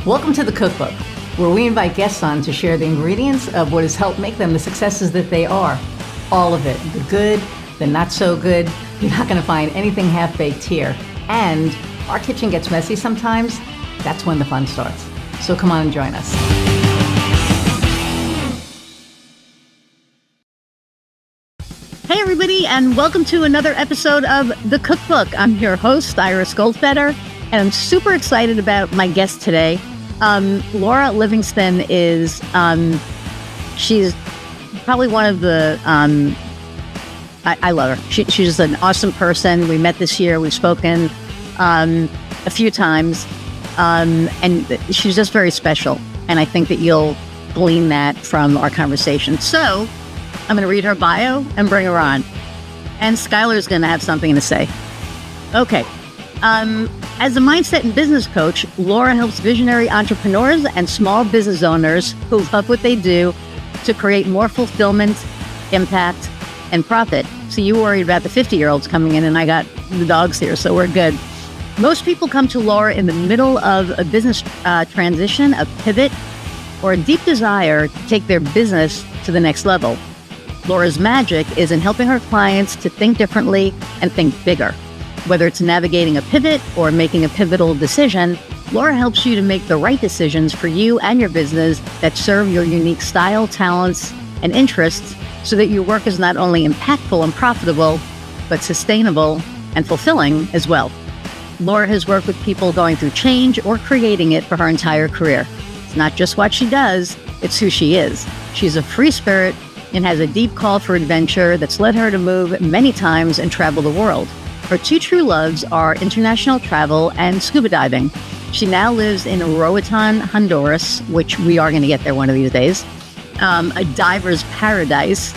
Welcome to the Cookbook, where we invite guests on to share the ingredients of what has helped make them the successes that they are. All of it, the good, the not so good. You're not going to find anything half-baked here. And our kitchen gets messy sometimes. That's when the fun starts. So come on and join us. Hey everybody, and welcome to another episode of The Cookbook. I'm your host, Iris Goldfeder, and I'm super excited about my guest today. Laura Livingston is, she's probably one of the, I love her. She's just an awesome person. We met this year. We've spoken a few times, and she's just very special. And I think that you'll glean that from our conversation. So I'm going to read her bio and bring her on. And Skylar's going to have something to say. Okay. As a mindset and business coach, Laura helps visionary entrepreneurs and small business owners who love what they do to create more fulfillment, impact, and profit. So you worried about the 50-year-olds coming in, and I got the dogs here, so we're good. Most people come to Laura in the middle of a business transition, a pivot, or a deep desire to take their business to the next level. Laura's magic is in helping her clients to think differently and think bigger. Whether it's navigating a pivot or making a pivotal decision, Laura helps you to make the right decisions for you and your business that serve your unique style, talents, and interests so that your work is not only impactful and profitable, but sustainable and fulfilling as well. Laura has worked with people going through change or creating it for her entire career. It's not just what she does, it's who she is. She's a free spirit and has a deep call for adventure that's led her to move many times and travel the world. Her two true loves are international travel and scuba diving. She now lives in Roatan, Honduras, which we are going to get there one of these days, a diver's paradise,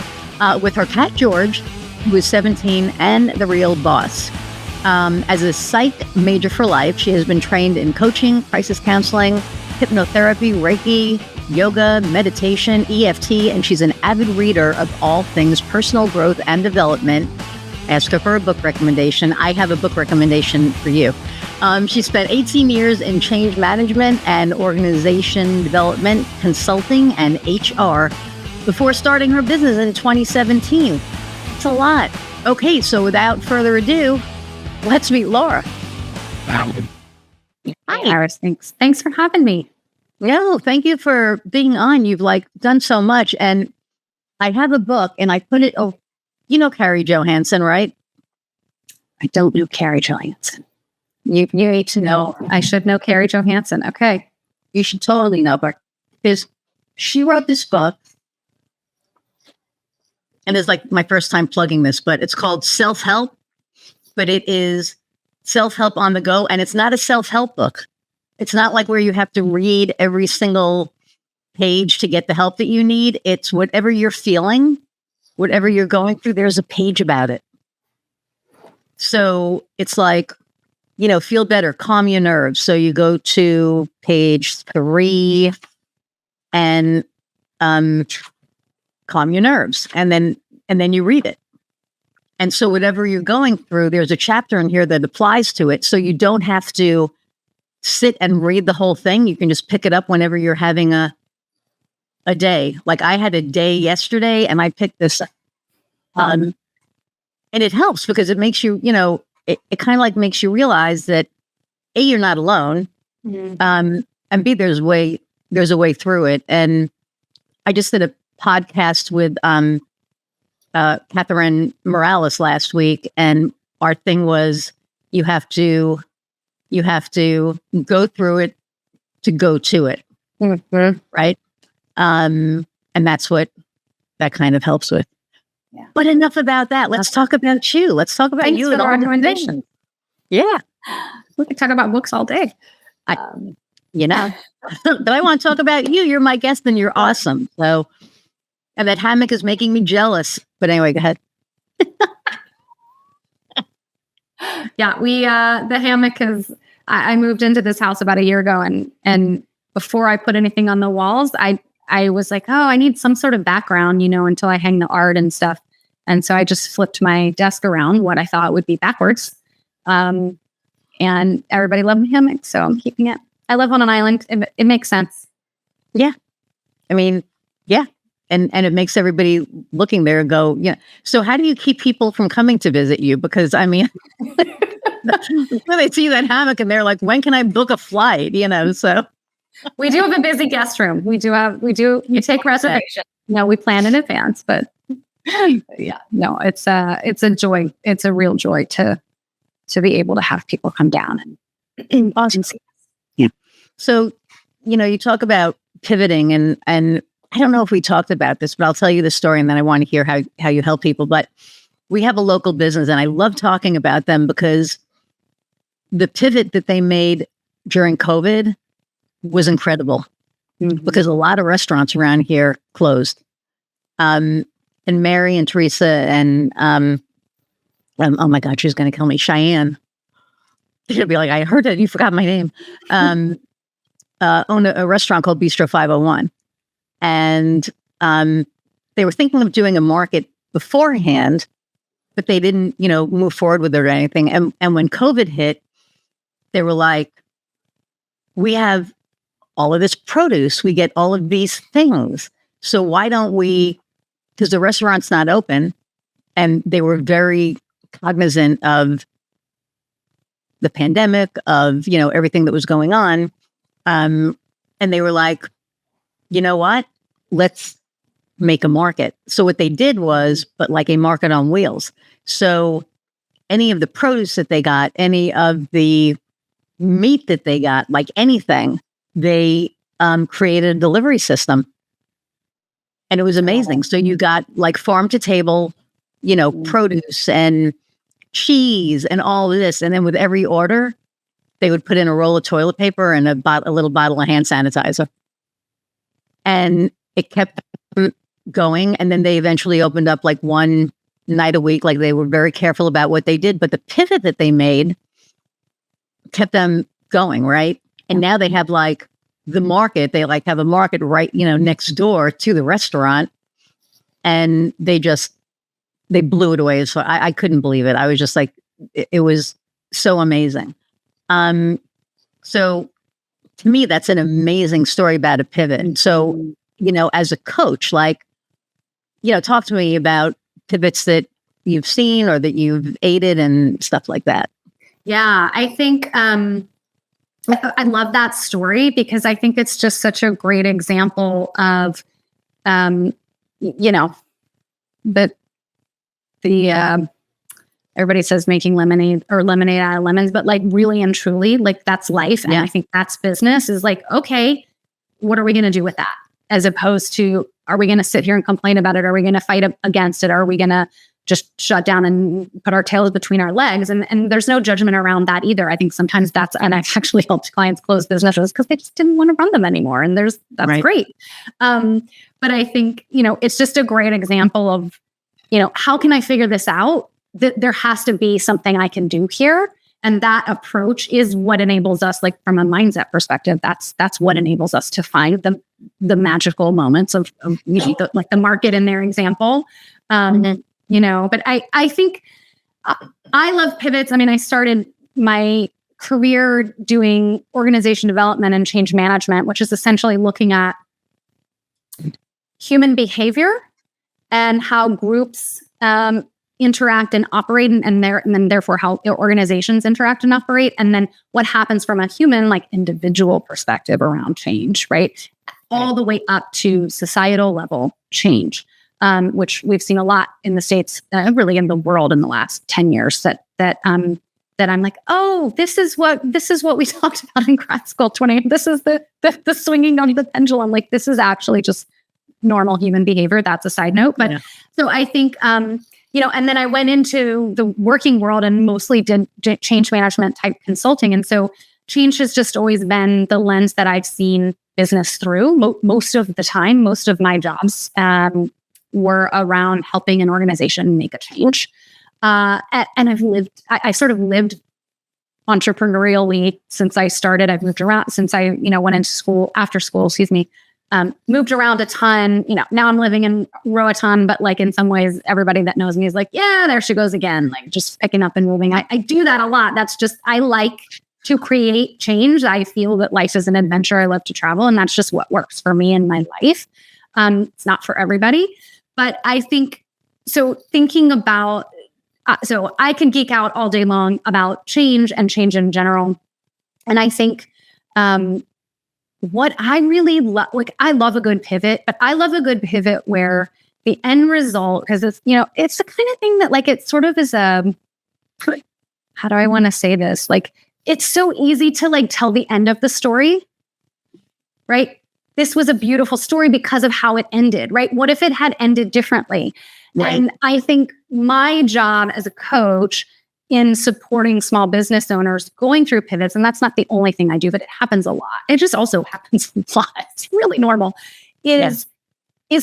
with her cat George, who is 17 and the real boss. As a psych major for life, she has been trained in coaching, crisis counseling, hypnotherapy, Reiki, yoga, meditation, EFT, and she's an avid reader of all things personal growth and development. Ask her for a book recommendation. I have a book recommendation for you. She spent 18 years in change management and organization development, consulting, and HR before starting her business in 2017. It's a lot. Okay, so without further ado, let's meet Laura. Wow. Hi, Iris. Thanks for having me. No, thank you for being on. You've done so much, and I have a book, and I put it. Oh, you know Carrie Johansson, right? I don't know Carrie Johansson. You need to know. I should know Carrie Johansson. Okay, you should totally know her because she wrote this book, and it's my first time plugging this, but it's called Self-Help. But it is self-help on the go, and it's not a self-help book. It's not like where you have to read every single page to get the help that you need. It's whatever you're feeling, whatever you're going through, there's a page about it. So it's feel better, calm your nerves. So you go to page 3 and calm your nerves, and then you read it. And so whatever you're going through, there's a chapter in here that applies to it. So you don't have to sit and read the whole thing. You can just pick it up whenever you're having a day. Like I had a day yesterday and I picked this up. And it helps because it makes you, it kind of makes you realize that A, you're not alone. Mm-hmm. And B, there's a way through it. And I just did a podcast with Catherine Morales last week, and our thing was you have to go through it to go to it. Mm-hmm. Right. And that's what that kind of helps with. Yeah. But enough about that. Let's talk about you. Let's talk about you and our recommendations. Yeah. We can talk about books all day. But I want to talk about you. You're my guest and you're awesome. So, and that hammock is making me jealous. But anyway, go ahead. Yeah, the hammock is, I moved into this house about a year ago, and before I put anything on the walls, I was like, oh, I need some sort of background, until I hang the art and stuff. And so I just flipped my desk around what I thought would be backwards. And everybody loved the hammock, so I'm keeping it. I live on an island. It makes sense. Yeah. I mean, yeah. And it makes everybody looking there go, yeah. So how do you keep people from coming to visit you? Because I mean, when they see that hammock and they're like, when can I book a flight? So we do have a busy guest room. We take reservations. We plan in advance, but yeah, no, it's a joy. It's a real joy to be able to have people come down and awesome. Yeah. So, you talk about pivoting and I don't know if we talked about this, but I'll tell you the story and then I want to hear how you help people. But we have a local business and I love talking about them because the pivot that they made during COVID was incredible because a lot of restaurants around here closed. And Mary and Teresa and, oh my God, she's going to kill me. Cheyenne. She'll be like, I heard that you forgot my name. Own a restaurant called Bistro 501. And they were thinking of doing a market beforehand, but they didn't, move forward with it or anything. And when COVID hit, they were like, we have all of this produce, we get all of these things. So why don't we, because the restaurant's not open, and they were very cognizant of the pandemic, of, everything that was going on. And they were like, you know what? Let's make a market. So what they did was, but like a market on wheels. So any of the produce that they got, any of the meat that they got, like anything, they created a delivery system. And it was amazing. So you got like farm to table, produce and cheese and all of this. And then with every order, they would put in a roll of toilet paper and a little bottle of hand sanitizer. And it kept going. And then they eventually opened up like one night a week. Like they were very careful about what they did. But the pivot that they made kept them going, right? And now they have like the market. They like have a market right, next door to the restaurant. And they blew it away. So I couldn't believe it. I was just like, it was so amazing. So to me, that's an amazing story about a pivot. And so, as a coach, like, talk to me about pivots that you've seen or that you've aided and stuff like that. Yeah, I think I love that story because I think it's just such a great example of, everybody says making lemonade out of lemons, but like really and truly, like that's life. And I think that's business is like, okay, what are we going to do with that? As opposed to, are we going to sit here and complain about it? Are we going to fight against it? Are we going to just shut down and put our tails between our legs? And there's no judgment around that either. I think sometimes and I've actually helped clients close businesses because they just didn't want to run them anymore. And that's right. Great. But I think, it's just a great example of, how can I figure this out? There has to be something I can do here. And that approach is what enables us, like from a mindset perspective, that's what enables us to find the magical moments of like the market in their example. But I think I love pivots. I mean, I started my career doing organization development and change management, which is essentially looking at human behavior and how groups interact and operate, and then therefore how organizations interact and operate, and then what happens from a human, like individual perspective around change, right? All the way up to societal level change, which we've seen a lot in the States, really in the world in the last 10 years. That I'm like, oh, this is what we talked about in grad school 20. This is the swinging on the pendulum. Like this is actually just normal human behavior. That's a side note, but so I think. And then I went into the working world and mostly did change management type consulting. And so change has just always been the lens that I've seen business through. Most of the time, most of my jobs were around helping an organization make a change. And I sort of lived entrepreneurially since I started. I've moved around since I, went into school, after school, moved around a ton. Now I'm living in Roatan, but like in some ways, everybody that knows me is like, yeah, there she goes again, like just picking up and moving. I do that a lot. That's just, I like to create change. I feel that life is an adventure. I love to travel, and that's just what works for me in my life. It's not for everybody, but I think, so thinking about, so I can geek out all day long about change and change in general. And I think what I really love, like I love a good pivot, but I love a good pivot where the end result, because it's, it's the kind of thing that like, it sort of is how do I want to say this? Like, it's so easy to like tell the end of the story, right? This was a beautiful story because of how it ended, right? What if it had ended differently? Right. And I think my job as a coach in supporting small business owners going through pivots, and that's not the only thing I do, but it happens a lot. It just also happens a lot. It's really normal. Is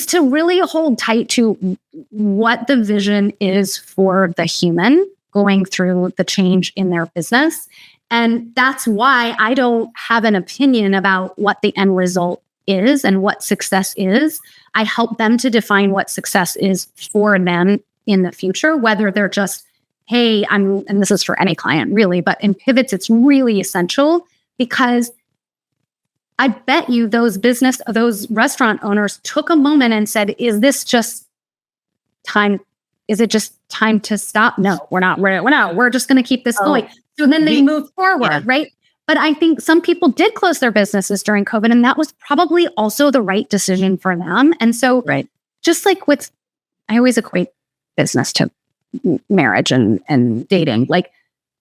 to really hold tight to what the vision is for the human going through the change in their business. And that's why I don't have an opinion about what the end result is and what success is. I help them to define what success is for them in the future, whether they're just, hey, and this is for any client really, but in pivots, it's really essential because I bet you those restaurant owners took a moment and said, is this just time? Is it just time to stop? No, we're not. We're just going to keep this going. So then they move forward, right? But I think some people did close their businesses during COVID, and that was probably also the right decision for them. And so, just like I always equate business to marriage and dating. Like,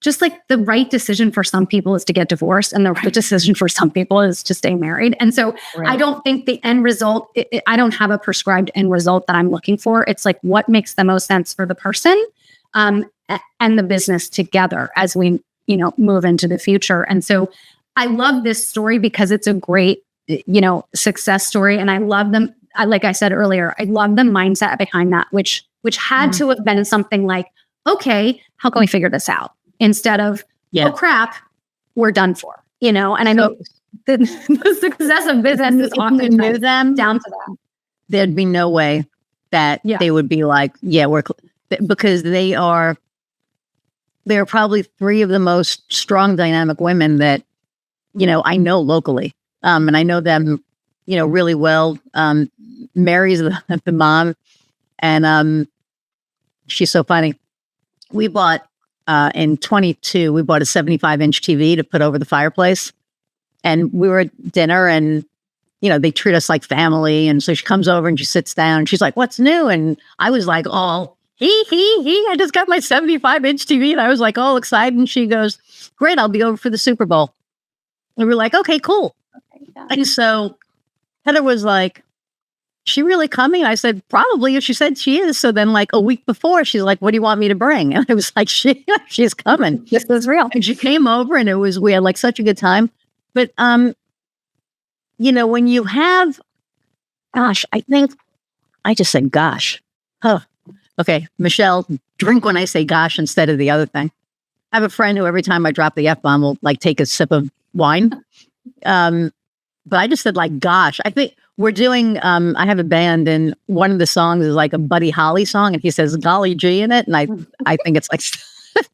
just like the right decision for some people is to get divorced, and the right decision for some people is to stay married. And so, I don't think the end result. I don't have a prescribed end result that I'm looking for. It's like what makes the most sense for the person and the business together as we move into the future. And so I love this story because it's a great, success story. And I love them. Like I said earlier, I love the mindset behind that, which had to have been something like, okay, how can we figure this out? Instead of, oh crap, we're done for, And I know the success of business is often knew them down to that. There'd be no way that they would be like, because they're probably three of the most strong, dynamic women that, I know locally. And I know them, really well. Mary's the mom, and she's so funny. We bought, in 22, we bought a 75-inch TV to put over the fireplace. And we were at dinner, and, they treat us like family. And so she comes over and she sits down and she's like, what's new? And I was like, oh, I just got my 75-inch TV, and I was like all excited. And she goes, great, I'll be over for the Super Bowl. And we're like, okay, cool. And so Heather was like, she really coming? I said, probably, if she said she is. So then like a week before, she's like, what do you want me to bring? And I was like, she's coming. This is real. And she came over, and we had like such a good time. But, when you have, gosh, I think I just said, gosh, okay, Michelle, drink when I say gosh instead of the other thing. I have a friend who every time I drop the F-bomb will like take a sip of wine. But I just said like, gosh, I think we're doing, I have a band, and one of the songs is like a Buddy Holly song, and he says golly gee in it. And I think it's like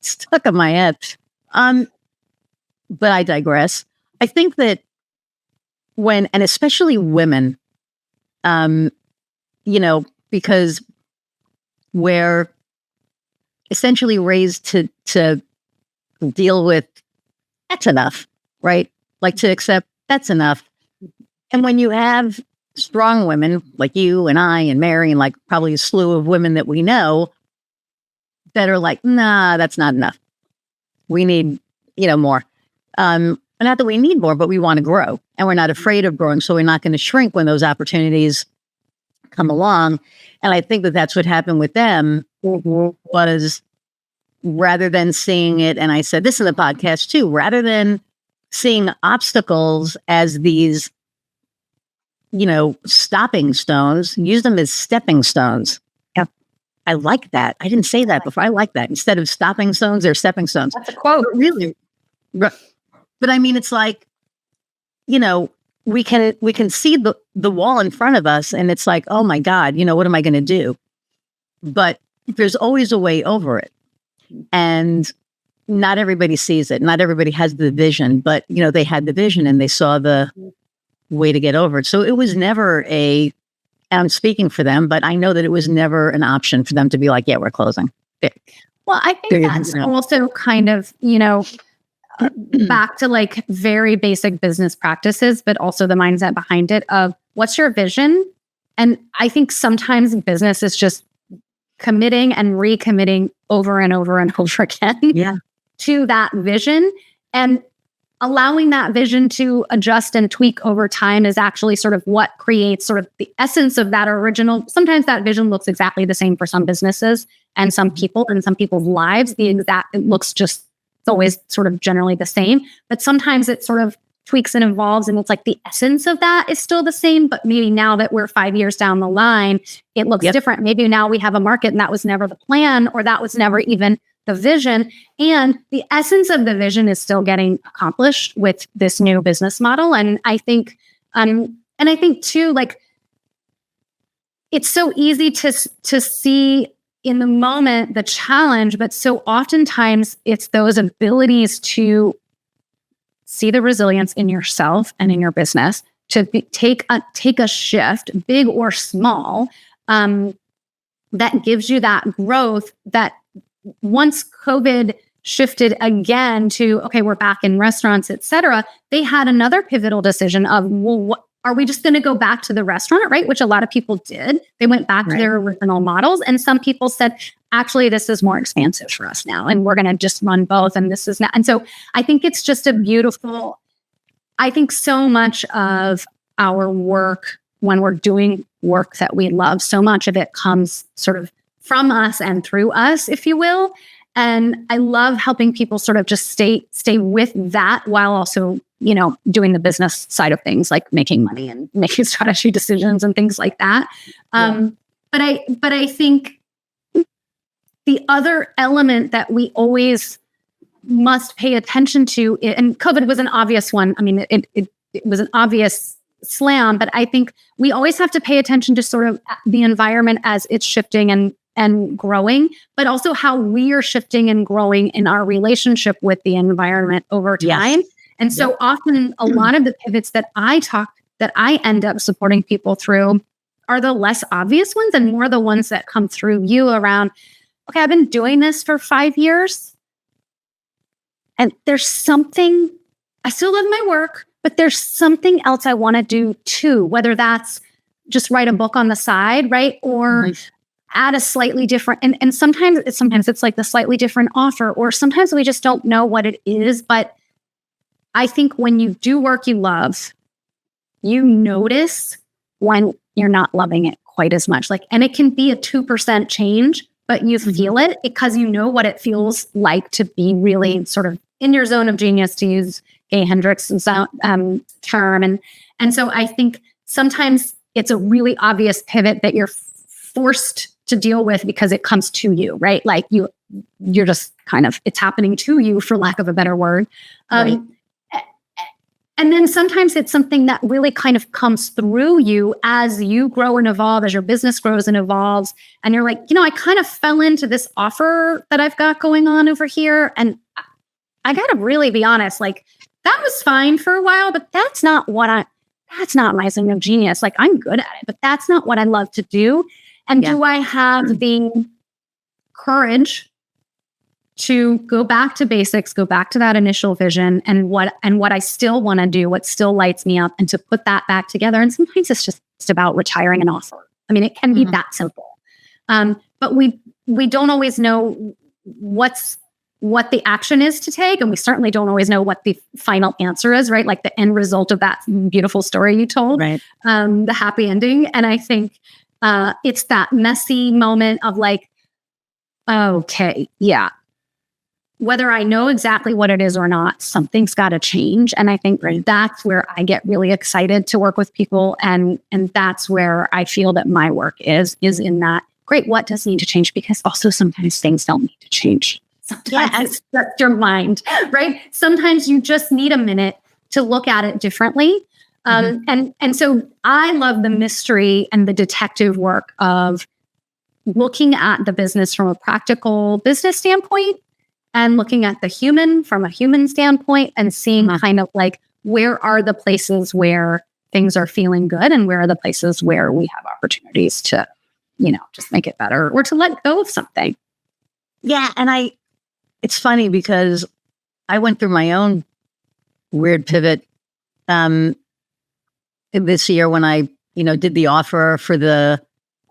stuck in my head. But I digress. I think that and especially women, because we're essentially raised to deal with that's enough, right? Like to accept that's enough. And when you have strong women like you and I and Mary and like probably a slew of women that we know that are like, nah, that's not enough. We need, more. Not that we need more, but we want to grow, and we're not afraid of growing. So we're not going to shrink when those opportunities come along. And I think that that's what happened with them was rather than seeing it, and I said this in the podcast too, rather than seeing obstacles as these, stopping stones, use them as stepping stones. Yeah. I like that. I didn't say that before. I like that. Instead of stopping stones, they're stepping stones. That's a quote. But really. But I mean, it's like, we can see the wall in front of us, and it's like, oh my God, what am I going to do? But there's always a way over it. And not everybody sees it. Not everybody has the vision, but they had the vision and they saw the way to get over it. So it was never I'm speaking for them, but I know that it was never an option for them to be like, yeah, we're closing. Well, I think that's also kind of, back to like very basic business practices, but also the mindset behind it of what's your vision? And I think sometimes business is just committing and recommitting over and over and over again to that vision, and allowing that vision to adjust and tweak over time is actually sort of what creates sort of the essence of that original. Sometimes that vision looks exactly the same for some businesses and some people and some people's lives. It looks just, it's always sort of generally the same, but sometimes it sort of tweaks and evolves, and it's like the essence of that is still the same, but maybe now that we're 5 years down the line, it looks different. Maybe now we have a market and that was never the plan, or that was never even the vision, and the essence of the vision is still getting accomplished with this new business model. And I think too, like, it's so easy to see in the moment the challenge, but so oftentimes it's those abilities to see the resilience in yourself and in your business to take a shift, big or small, that gives you that growth. That once COVID shifted again to, okay, we're back in restaurants, et cetera, they had another pivotal decision of, well, are we just going to go back to the restaurant, right? Which a lot of people did. They went back to their original models. And some people said, actually, this is more expansive for us now, and we're going to just run both. And this is not. And so I think it's just I think so much of our work, when we're doing work that we love, so much of it comes sort of from us and through us, if you will. And I love helping people sort of just stay with that while also, doing the business side of things, like making money and making strategy decisions and things like that. But I think the other element that we always must pay attention to, and COVID was an obvious one. I mean, it was an obvious slam, but I think we always have to pay attention to sort of the environment as it's shifting and growing, but also how we are shifting and growing in our relationship with the environment over time. Yes. And so often a lot of the pivots that I end up supporting people through are the less obvious ones and more the ones that come through you around, okay, I've been doing this for 5 years and there's something, I still love my work, but there's something else I want to do too, whether that's just write a book on the side, right? Or add a slightly different, and sometimes it's like the slightly different offer, or sometimes we just don't know what it is. But I think when you do work you love, you notice when you're not loving it quite as much. Like, and it can be a 2% change, but you feel it because you know what it feels like to be really sort of in your zone of genius, to use Gay Hendrickson's term. And so I think sometimes it's a really obvious pivot that you're forced to deal with because it comes to you, right? Like you're just kind of, it's happening to you, for lack of a better word. And then sometimes it's something that really kind of comes through you as you grow and evolve, as your business grows and evolves. And you're like, I kind of fell into this offer that I've got going on over here. And I got to really be honest, like that was fine for a while, but that's not my zone of genius. Like I'm good at it, but that's not what I love to do. And do I have the courage to go back to basics, go back to that initial vision and what I still want to do, what still lights me up, and to put that back together? And sometimes it's just about retiring an offer. I mean, it can be that simple. But we don't always know what the action is to take. And we certainly don't always know what the final answer is, right? Like the end result of that beautiful story you told, right? The happy ending. And I think it's that messy moment of like, okay, yeah, whether I know exactly what it is or not, something's got to change. And I think that's where I get really excited to work with people. And that's where I feel that my work is in that, great, what does need to change? Because also sometimes things don't need to change. Sometimes it's just your mind, right? Sometimes you just need a minute to look at it differently. And so I love the mystery and the detective work of looking at the business from a practical business standpoint, and looking at the human from a human standpoint and seeing kind of like, where are the places where things are feeling good and where are the places where we have opportunities to, just make it better or to let go of something. Yeah. And it's funny because I went through my own weird pivot this year when I, did the offer for the,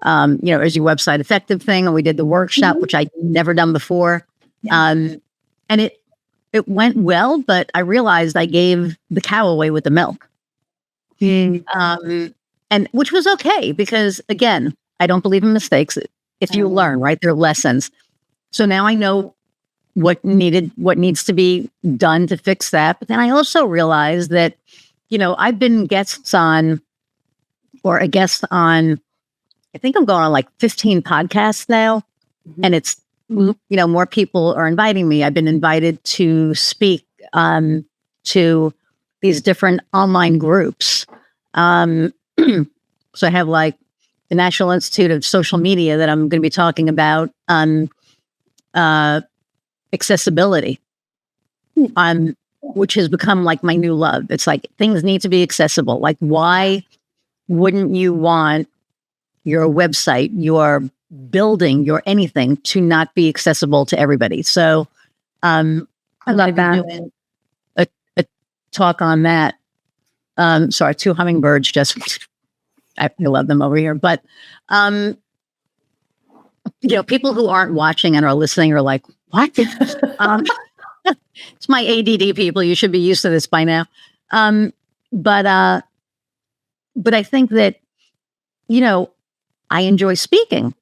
as your website effective thing. And we did the workshop, which I'd never done before. And it went well, but I realized I gave the cow away with the milk. And which was okay, because again, I don't believe in mistakes. If you learn, right, they're lessons. So now I know what needs to be done to fix that. But then I also realized that, I've been a guest on, I think I'm going on like 15 podcasts now. And it's, more people are inviting me. I've been invited to speak to these different online groups. So I have like the National Institute of Social Media that I'm going to be talking about accessibility, which has become like my new love. It's like things need to be accessible. Like, why wouldn't you want your website, your building, your anything to not be accessible to everybody? So I love that. Doing a talk on that. Sorry, two hummingbirds just, I love them over here. But, people who aren't watching and are listening are like, what? It's my ADD people. You should be used to this by now. But I think that, I enjoy speaking,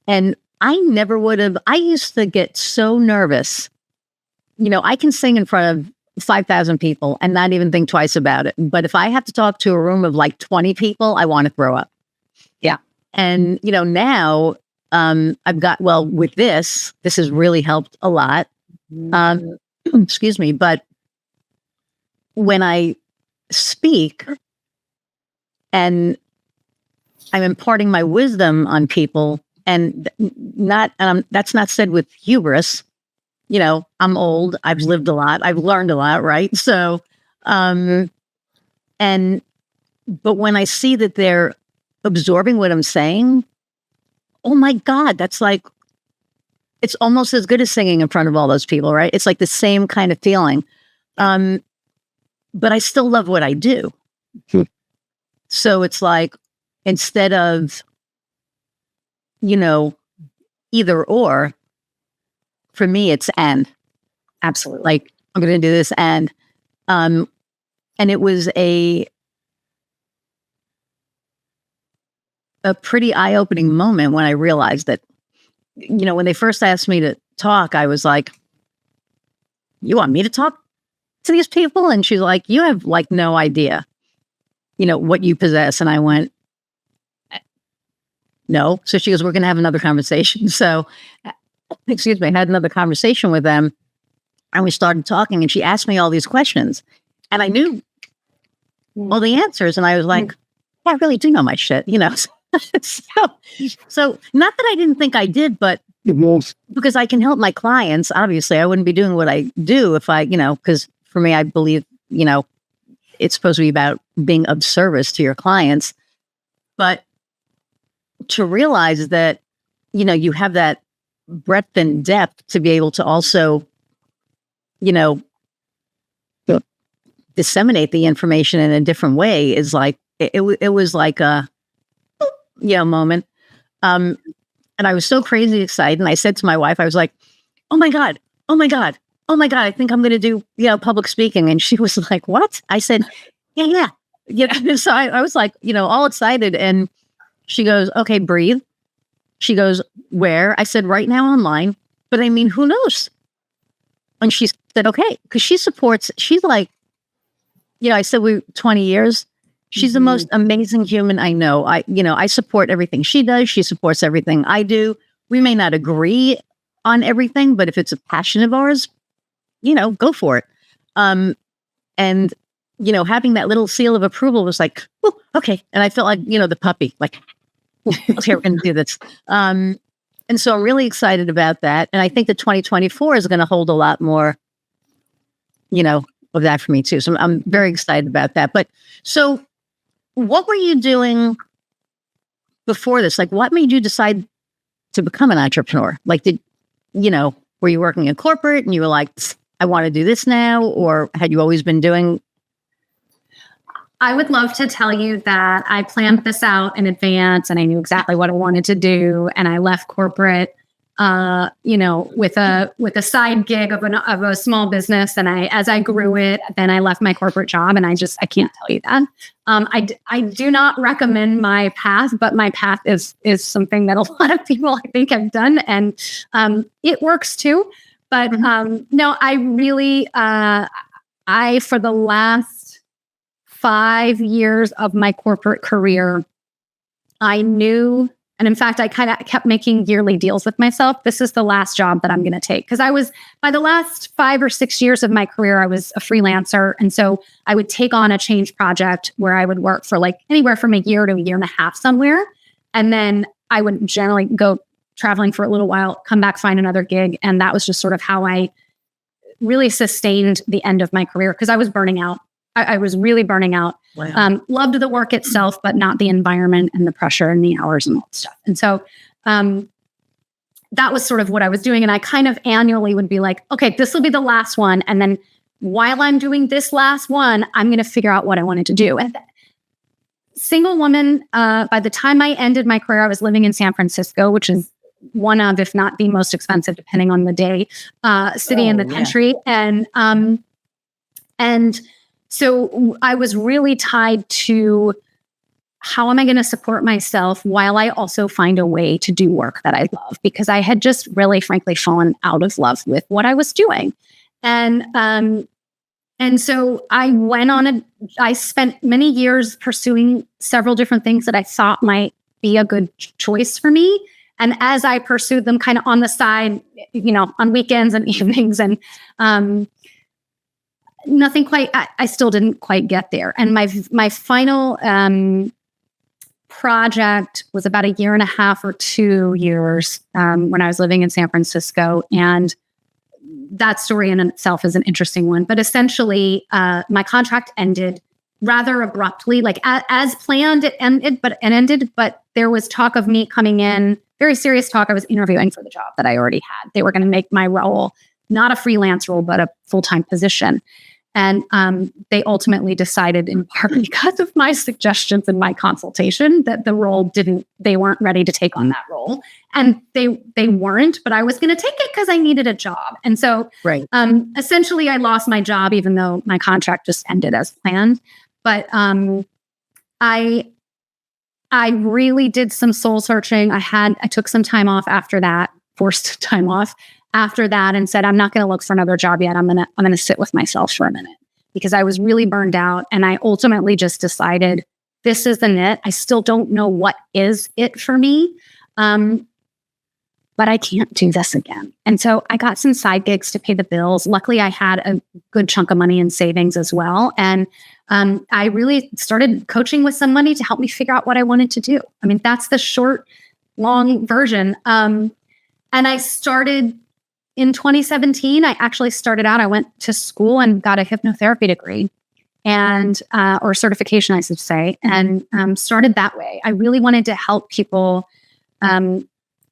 and I never would have. I used to get so nervous. I can sing in front of 5,000 people and not even think twice about it. But if I have to talk to a room of like 20 people, I want to throw up. Yeah. And, now I've got, with this has really helped a lot. Excuse me. But when I speak and I'm imparting my wisdom on people, and that's not said with hubris. I'm old. I've lived a lot. I've learned a lot. Right. So, but when I see that they're absorbing what I'm saying, oh my God, that's like, it's almost as good as singing in front of all those people. Right. It's like the same kind of feeling. But I still love what I do. So it's like, instead of, either or, for me, it's and. Absolutely. Like, I'm going to do this and it was a pretty eye-opening moment when I realized that, when they first asked me to talk, I was like, you want me to talk to these people? And she's like, you have like no idea, what you possess. And I went, no. So she goes, we're going to have another conversation. So, excuse me, I had another conversation with them, and we started talking, and she asked me all these questions, and I knew all the answers. And I was like, yeah, I really do know my shit, So not that I didn't think I did, but because I can help my clients. Obviously, I wouldn't be doing what I do if I, because for me, I believe, it's supposed to be about being of service to your clients. But to realize that, you have that breadth and depth to be able to also, disseminate the information in a different way is like, it was like a, moment. And I was so crazy excited. And I said to my wife, I was like, oh my God, I think I'm going to do, public speaking. And she was like, what? I said, yeah. So I was like, all excited. And she goes, okay, breathe. She goes, where? I said, right now online. But I mean, who knows? And she said, okay, because she's like, I said, 20 years. She's the most amazing human I know. I support everything she does. She supports everything I do. We may not agree on everything, but if it's a passion of ours, go for it. And, having that little seal of approval was like, oh, okay. And I felt like, the puppy, like, okay, we're going to do this. And so I'm really excited about that. And I think that 2024 is going to hold a lot more, of that for me too. So I'm very excited about that. But so what were you doing before this? Like, what made you decide to become an entrepreneur? Like, were you working in corporate and you were like, I want to do this now? Or had you always been doing? I would love to tell you that I planned this out in advance and I knew exactly what I wanted to do. And I left corporate, with a side gig of a small business. And as I grew it, then I left my corporate job, and I can't tell you that. I do not recommend my path, but my path is something that a lot of people I think have done, and it works too. But no, I really, for the last 5 years of my corporate career, I knew, and in fact, I kind of kept making yearly deals with myself. This is the last job that I'm going to take. Because by the last 5 or 6 years of my career, I was a freelancer. And so I would take on a change project where I would work for like anywhere from a year to a year and a half somewhere. And then I would generally go traveling for a little while, come back, find another gig. And that was just sort of how I really sustained the end of my career, because I was burning out. I was really burning out. Wow. Loved the work itself, but not the environment and the pressure and the hours and all that stuff. And so that was sort of what I was doing. And I kind of annually would be like, okay, this will be the last one. And then while I'm doing this last one, I'm going to figure out what I wanted to do. And single woman, by the time I ended my career, I was living in San Francisco, which is one of, if not the most expensive, depending on the day, city in the country. And so I was really tied to how am I going to support myself while I also find a way to do work that I love, because I had just really, frankly, fallen out of love with what I was doing. And so I spent many years pursuing several different things that I thought might be a good choice for me. And as I pursued them kind of on the side, on weekends and evenings, and nothing quite, I still didn't quite get there. And my final project was about a year and a half or 2 years when I was living in San Francisco. And that story in itself is an interesting one. But essentially, my contract ended rather abruptly, like as planned, it ended, but there was talk of me coming in, very serious talk. I was interviewing for the job that I already had. They were going to make my role not a freelance role, but a full-time position. And they ultimately decided, in part because of my suggestions and my consultation, that the role they weren't ready to take on that role. And they weren't, but I was going to take it because I needed a job. And so essentially I lost my job, even though my contract just ended as planned. But I really did some soul searching. I took some time off after that, forced time off after that, and said, I'm not going to look for another job yet. I'm going to sit with myself for a minute, because I was really burned out. And I ultimately just decided this isn't it. I still don't know what is it for me. But I can't do this again. And so I got some side gigs to pay the bills. Luckily, I had a good chunk of money in savings as well. And I really started coaching with some money to help me figure out what I wanted to do. I mean, that's the short, long version. And I started in 2017. I actually started out, I went to school and got a hypnotherapy degree and, or certification, I should say, and started that way. I really wanted to help people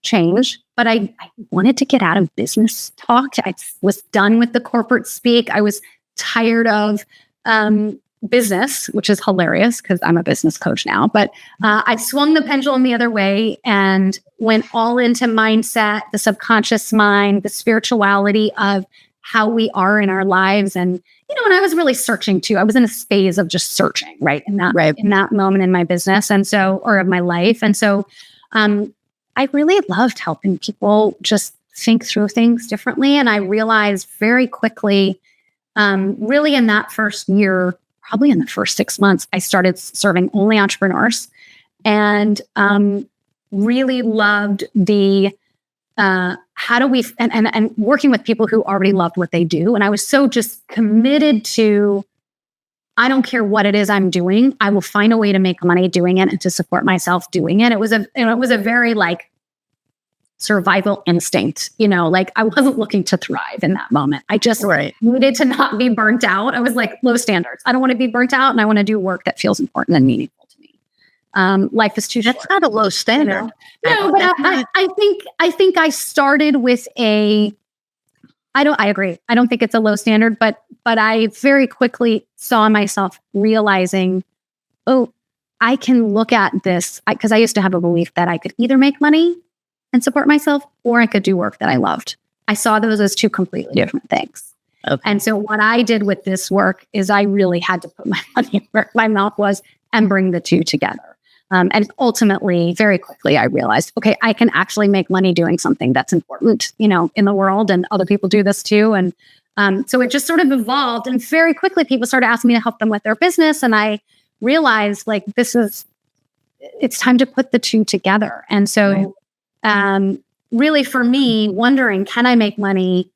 change, but I wanted to get out of business talk. I was done with the corporate speak. I was tired of business, which is hilarious because I'm a business coach now. But I swung the pendulum the other way and went all into mindset, the subconscious mind, the spirituality of how we are in our lives. And, and I was really searching too. I was in a phase of just searching, right? In that moment in my business. And so, or of my life. And so, I really loved helping people just think through things differently. And I realized very quickly, really in that first year, probably in the first 6 months, I started serving only entrepreneurs and really loved the how do we and working with people who already loved what they do. And I was so just committed to, I don't care what it is I'm doing. I will find a way to make money doing it and to support myself doing it. It was a very like survival instinct, like I wasn't looking to thrive in that moment. I just needed to not be burnt out. I was like, low standards. I don't want to be burnt out, and I want to do work that feels important and meaningful to me. Life is too short. That's not a low standard. No, but I think I started with I agree. I don't think it's a low standard, but I very quickly saw myself realizing, oh, I can look at this, because I used to have a belief that I could either make money and support myself, or I could do work that I loved. I saw those as two completely different things. Okay. And so what I did with this work is I really had to put my money where my mouth was and bring the two together. And ultimately, very quickly, I realized, okay, I can actually make money doing something that's important, in the world, and other people do this too. And so it just sort of evolved, and very quickly, people started asking me to help them with their business, and I realized, like, it's time to put the two together. And so, really, for me, wondering, can I make money,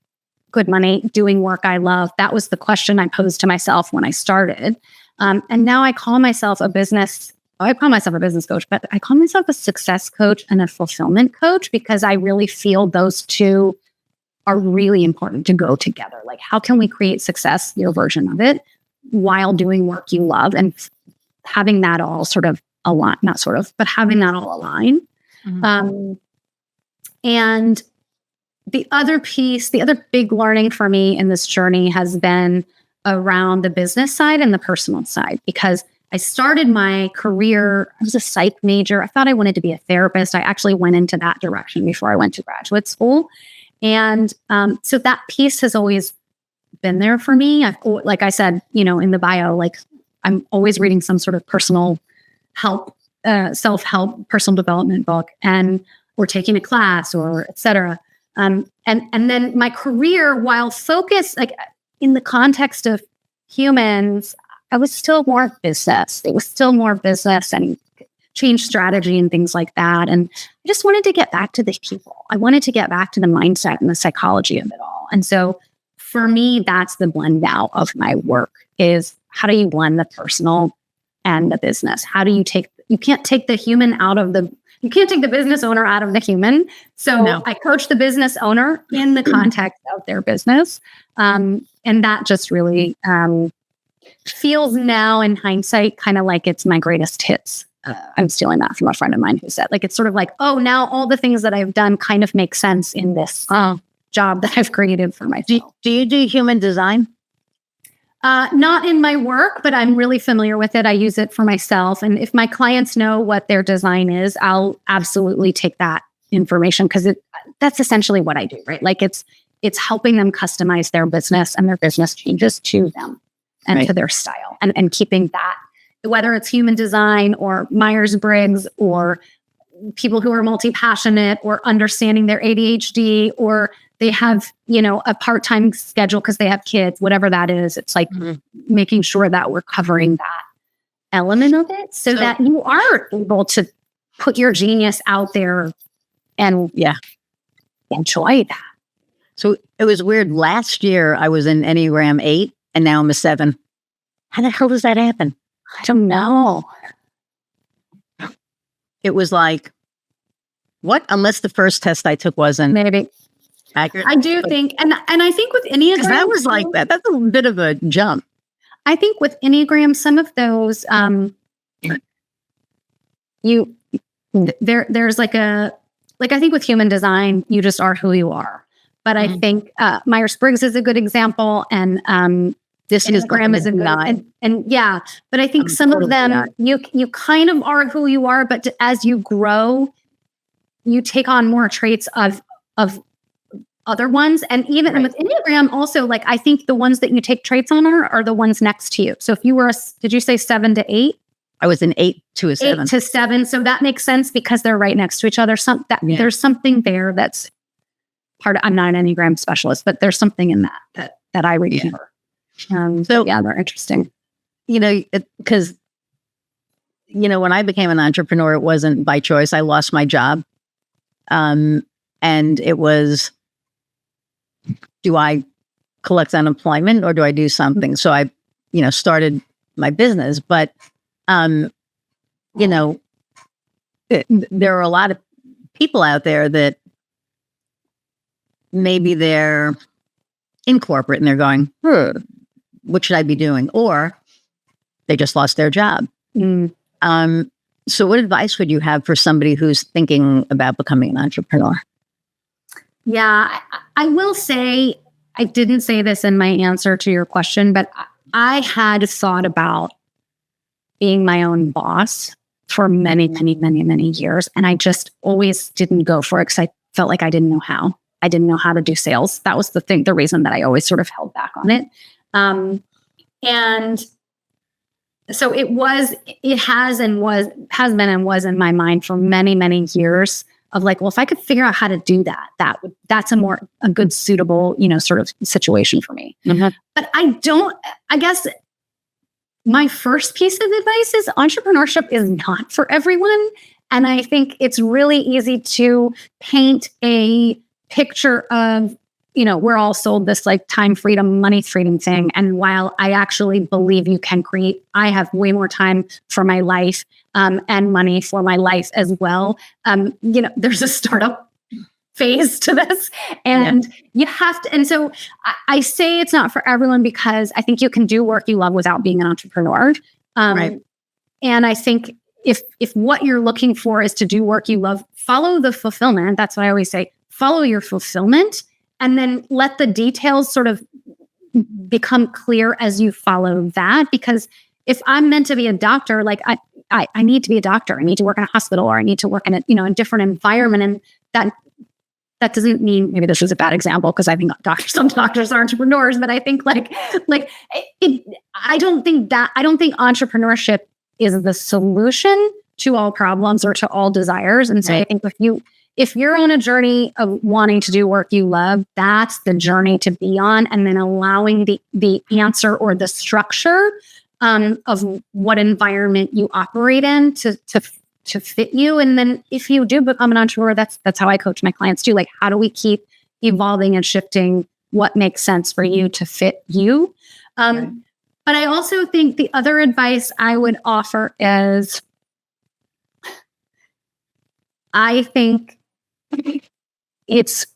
good money, doing work I love? That was the question I posed to myself when I started. And now I call myself a business coach, but I call myself a success coach and a fulfillment coach, because I really feel those two are really important to go together. Like, how can we create success, your version of it, while doing work you love, and having that all sort of align, not sort of, but having that all align. Mm-hmm. And the other big learning for me in this journey has been around the business side and the personal side, because I started my career, I was a psych major. I thought I wanted to be a therapist. I actually went into that direction before I went to graduate school. And so that piece has always been there for me. Like I said, in the bio, like I'm always reading some sort of personal help, self-help, personal development book, or taking a class, or et cetera. And then my career, while focused, like in the context of humans, I was still more business. It was still more business and change strategy and things like that. And I just wanted to get back to the people. I wanted to get back to the mindset and the psychology of it all. And so for me, that's the blend out of my work, is how do you blend the personal and the business? How do you you can't take the human you can't take the business owner out of the human. So I coach the business owner in the context of their business. And that just really feels now in hindsight kind of like it's my greatest hits. I'm stealing that from a friend of mine who said, like, it's sort of like, oh, now all the things that I've done kind of make sense in this job that I've created for myself. Do you do human design? Not in my work, but I'm really familiar with it. I use it for myself. And if my clients know what their design is, I'll absolutely take that information, because that's essentially what I do, right? Like it's helping them customize their business and their business changes to them and to their style, and keeping that, whether it's human design or Myers-Briggs, or people who are multi-passionate, or understanding their ADHD, or they have, a part-time schedule because they have kids, whatever that is. It's like making sure that we're covering that element of it, so that you are able to put your genius out there and enjoy that. So it was weird. Last year I was in Enneagram 8, and now I'm a 7. How the hell does that happen? I don't know. It was like, what? Unless the first test I took wasn't maybe accurate. I do think, and I think with Enneagram, that was like that. That's a bit of a jump. I think with Enneagram, some of those, there's like I think with human design, you just are who you are. But I think Myers-Briggs is a good example, and this Enneagram is a good, and but I think some of them, you kind of are who you are, but as you grow, you take on more traits of other ones. And even with Enneagram also, like, I think the ones that you take traits on are the ones next to you. So if you were did you say 7 to 8? I was an 8 to a 7. 8 to 7. So that makes sense because they're right next to each other. There's something there that's part of, I'm not an Enneagram specialist, but there's something in that I remember. They're interesting. Because, when I became an entrepreneur, it wasn't by choice. I lost my job. And it was, do I collect unemployment or do I do something? So I, started my business, but, there are a lot of people out there that maybe they're in corporate and they're going, what should I be doing? Or they just lost their job. So what advice would you have for somebody who's thinking about becoming an entrepreneur? Yeah, I will say, I didn't say this in my answer to your question, but I had thought about being my own boss for many, many, many, many years. And I just always didn't go for it because I felt like I didn't know how. I didn't know how to do sales. That was the reason that I always sort of held back on it. And so it has been and was in my mind for many, many years of like, well, if I could figure out how to do that's a good suitable, sort of situation for me. But I guess my first piece of advice is entrepreneurship is not for everyone. And I think it's really easy to paint a picture of, we're all sold this like time freedom, money freedom thing. And while I actually believe you can I have way more time for my life and money for my life as well. There's a startup phase to this and you have to. And so I say it's not for everyone because I think you can do work you love without being an entrepreneur. Right. And I think if what you're looking for is to do work you love, follow the fulfillment. That's what I always say. Follow your fulfillment and then let the details sort of become clear as you follow that. Because if I'm meant to be a doctor, like I need to be a doctor. I need to work in a hospital or I need to work in a different environment. And that doesn't mean, maybe this is a bad example because I think some doctors are entrepreneurs, but I think I don't think entrepreneurship is the solution to all problems or to all desires. And so I think if you're on a journey of wanting to do work you love, that's the journey to be on. And then allowing the answer or the structure of what environment you operate in to fit you. And then if you do become an entrepreneur, that's how I coach my clients too. Like, how do we keep evolving and shifting what makes sense for you to fit you? But I also think the other advice I would offer is, I think it's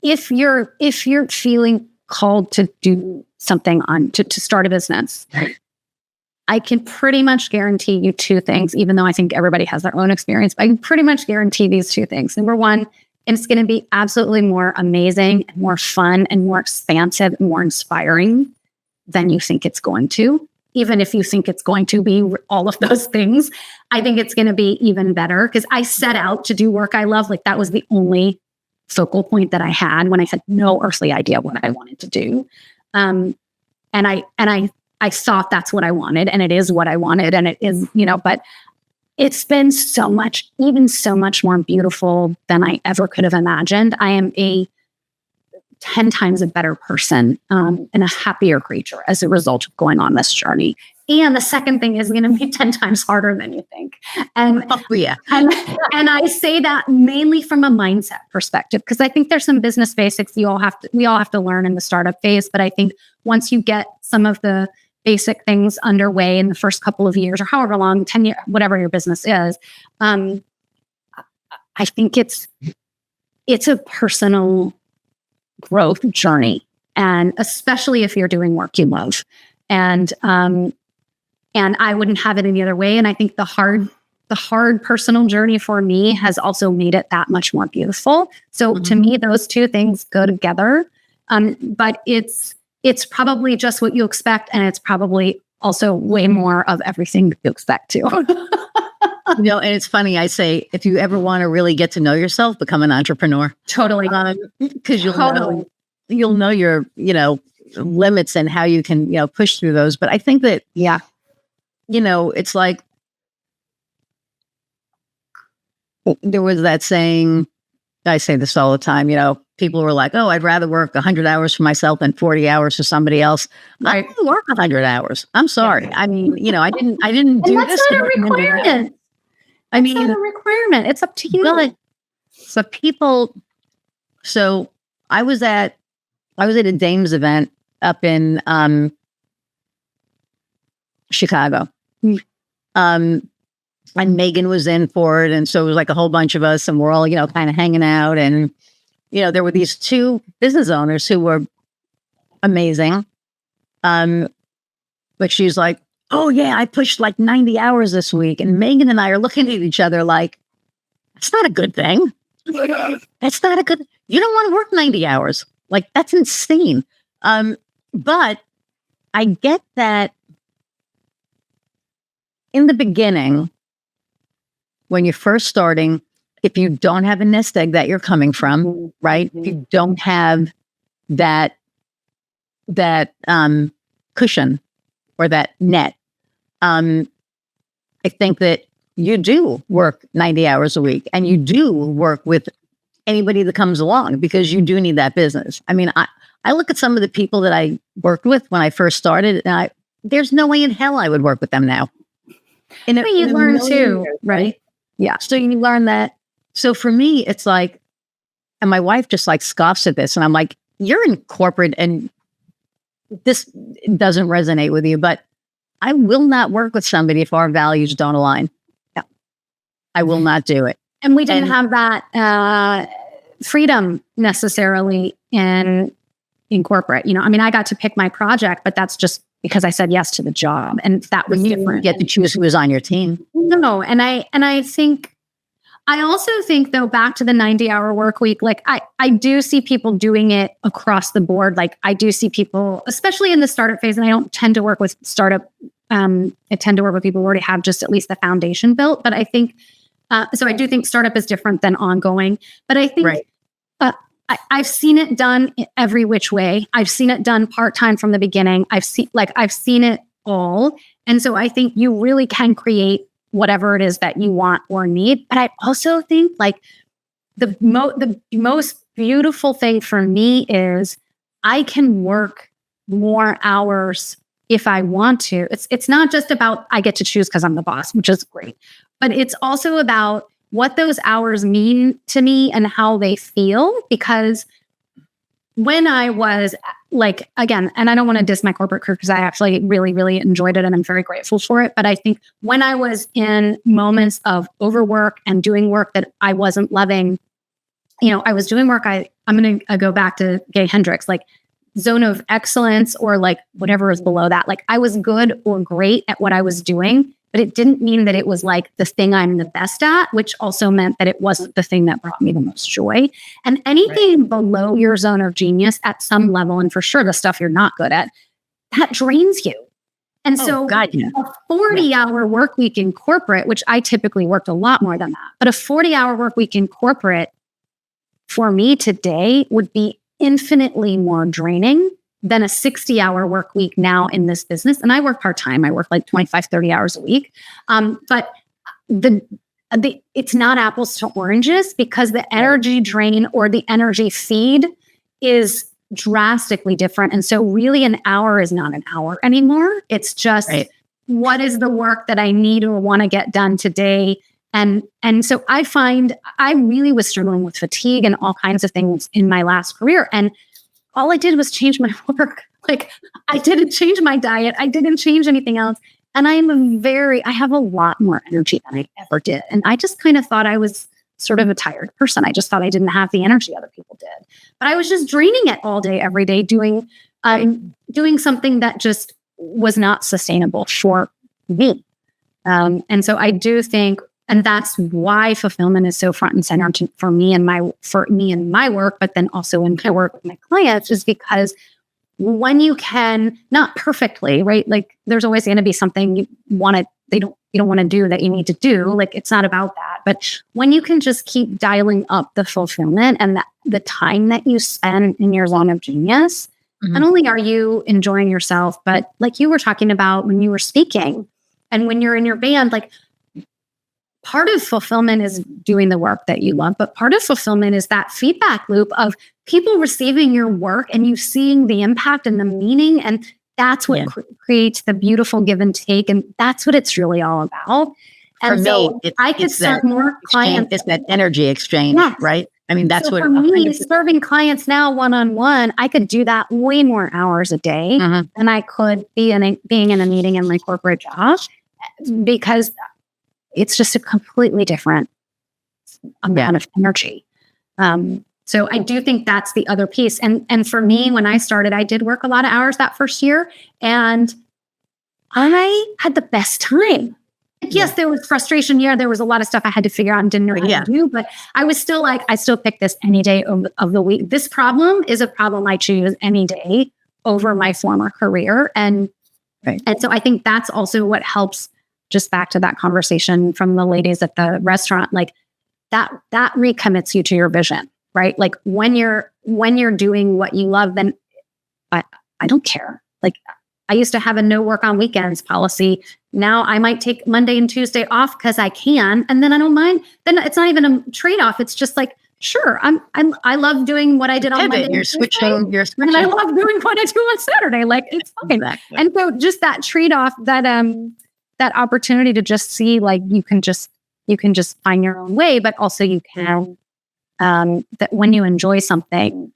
if you're feeling called to do something to start a business, I can pretty much guarantee you two things, even though I think everybody has their own experience, but I can pretty much guarantee these two things. Number one, it's going to be absolutely more amazing, and more fun, and more expansive, and more inspiring than you think it's going to. Even if you think it's going to be all of those things, I think it's going to be even better because I set out to do work I love. Like, that was the only focal point that I had when I had no earthly idea what I wanted to do. And I thought that's what I wanted, and it is what I wanted, and it is, but it's been so much more beautiful than I ever could have imagined. I am a 10 times a better person and a happier creature as a result of going on this journey. And the second thing is going to be 10 times harder than you think. And I say that mainly from a mindset perspective, because I think there's some business basics we all have to learn in the startup phase. But I think once you get some of the basic things underway in the first couple of years, or however long, 10 years, whatever your business is, I think it's a personal growth journey, and especially if you're doing work you love. And I wouldn't have it any other way. And I think the hard personal journey for me has also made it that much more beautiful. So to me, those two things go together. But it's probably just what you expect, and it's probably also way more of everything you expect too. And it's funny, I say, if you ever want to really get to know yourself, become an entrepreneur. Totally. Because you'll know your, limits and how you can, push through those. But I think that, it's like, there was that saying, I say this all the time, people were like, oh, I'd rather work 100 hours for myself than 40 hours for somebody else. I didn't work 100 hours. I'm sorry. I mean, I didn't do that's this. Not a requirement. It's not a requirement. It's up to you. Well, so I was at a Dames event up in Chicago. And Megan was in for it. And so it was like a whole bunch of us, and we're all, kind of hanging out. And there were these two business owners who were amazing. But she's like, oh yeah, I pushed like 90 hours this week. And Megan and I are looking at each other like, that's not a good thing. That's not a good, you don't want to work 90 hours. Like, that's insane. But I get that in the beginning, when you're first starting, if you don't have a nest egg that you're coming from, right? If you don't have that cushion or that net, I think that you do work 90 hours a week, and you do work with anybody that comes along, because you do need that business. I mean, I look at some of the people that I worked with when I first started, and there's no way in hell I would work with them now. But you learn too, years, right? Yeah. So you learn that. So for me, it's like, and my wife just like scoffs at this, and I'm like, you're in corporate and this doesn't resonate with you, but I will not work with somebody if our values don't align. Yeah. I will not do it. And we didn't have that freedom necessarily in corporate. I mean, I got to pick my project, but that's just because I said yes to the job, and that was different. You get to choose who was on your team. No, and I think, I also think, though, back to the 90-hour work week, like I do see people doing it across the board. Like I do see people, especially in the startup phase, and I don't tend to work with startup. I tend to work with people who already have just at least the foundation built. But I think, so I do think startup is different than ongoing. But I think I've seen it done every which way. I've seen it done part-time from the beginning. I've seen it all. And so I think you really can create whatever it is that you want or need. But I also think like the most beautiful thing for me is I can work more hours if I want to. It's not just about I get to choose because I'm the boss, which is great, but it's also about what those hours mean to me and how they feel. Because when I was like, again, and I don't want to diss my corporate career because I actually really, really enjoyed it and I'm very grateful for it. But I think when I was in moments of overwork and doing work that I wasn't loving, I was doing work. I'm going to go back to Gay Hendricks, like zone of excellence or like whatever is below that. Like I was good or great at what I was doing, but it didn't mean that it was like the thing I'm the best at, which also meant that it wasn't the thing that brought me the most joy. And anything below your zone of genius at some level, and for sure the stuff you're not good at, that drains you. And a 40-hour work week in corporate, which I typically worked a lot more than that, but a 40-hour work week in corporate for me today would be infinitely more draining than a 60-hour work week now in this business. And I work part-time. I work like 25, 30 hours a week. But it's not apples to oranges, because the energy drain or the energy feed is drastically different. And so really an hour is not an hour anymore. It's just what is the work that I need or want to get done today. And so I find I really was struggling with fatigue and all kinds of things in my last career. And all I did was change my work. Like I didn't change my diet. I didn't change anything else. And I have a lot more energy than I ever did. And I just kind of thought I was sort of a tired person. I just thought I didn't have the energy other people did. But I was just draining it all day, every day, doing something that just was not sustainable for me. And so I do think, and that's why fulfillment is so front and center for me and my work, but then also in my work with my clients, is because when you can, not perfectly, right? Like there's always going to be something you don't want to do that you need to do. Like it's not about that. But when you can just keep dialing up the fulfillment and the time that you spend in your zone of genius, not only are you enjoying yourself, but like you were talking about when you were speaking and when you're in your band, like part of fulfillment is doing the work that you love, but part of fulfillment is that feedback loop of people receiving your work and you seeing the impact and the meaning. And that's what creates the beautiful give and take. And that's what it's really all about. And so I could serve more clients. It's that energy exchange, right? I mean, that's what for me, serving clients now one-on-one, I could do that way more hours a day than I could being in a meeting in my corporate job, because it's just a completely different amount of energy. So I do think that's the other piece. And for me, when I started, I did work a lot of hours that first year, and I had the best time. Yes, there was frustration. Yeah, there was a lot of stuff I had to figure out and didn't know how to do, but I was still like, I still pick this any day of the week. This problem is a problem I choose any day over my former career. And so I think that's also what helps, just back to that conversation from the ladies at the restaurant, like that recommits you to your vision, right? Like when you're doing what you love, then I don't care. Like I used to have a no work on weekends policy. Now I might take Monday and Tuesday off because I can, and then I don't mind. Then it's not even a trade-off. It's just like, sure, I love doing what I did on Monday. You're switching. And I love doing what I do on Saturday. Like it's fine. Exactly. And so just that trade-off, that opportunity to just see, like you can just find your own way, but also you can that when you enjoy something,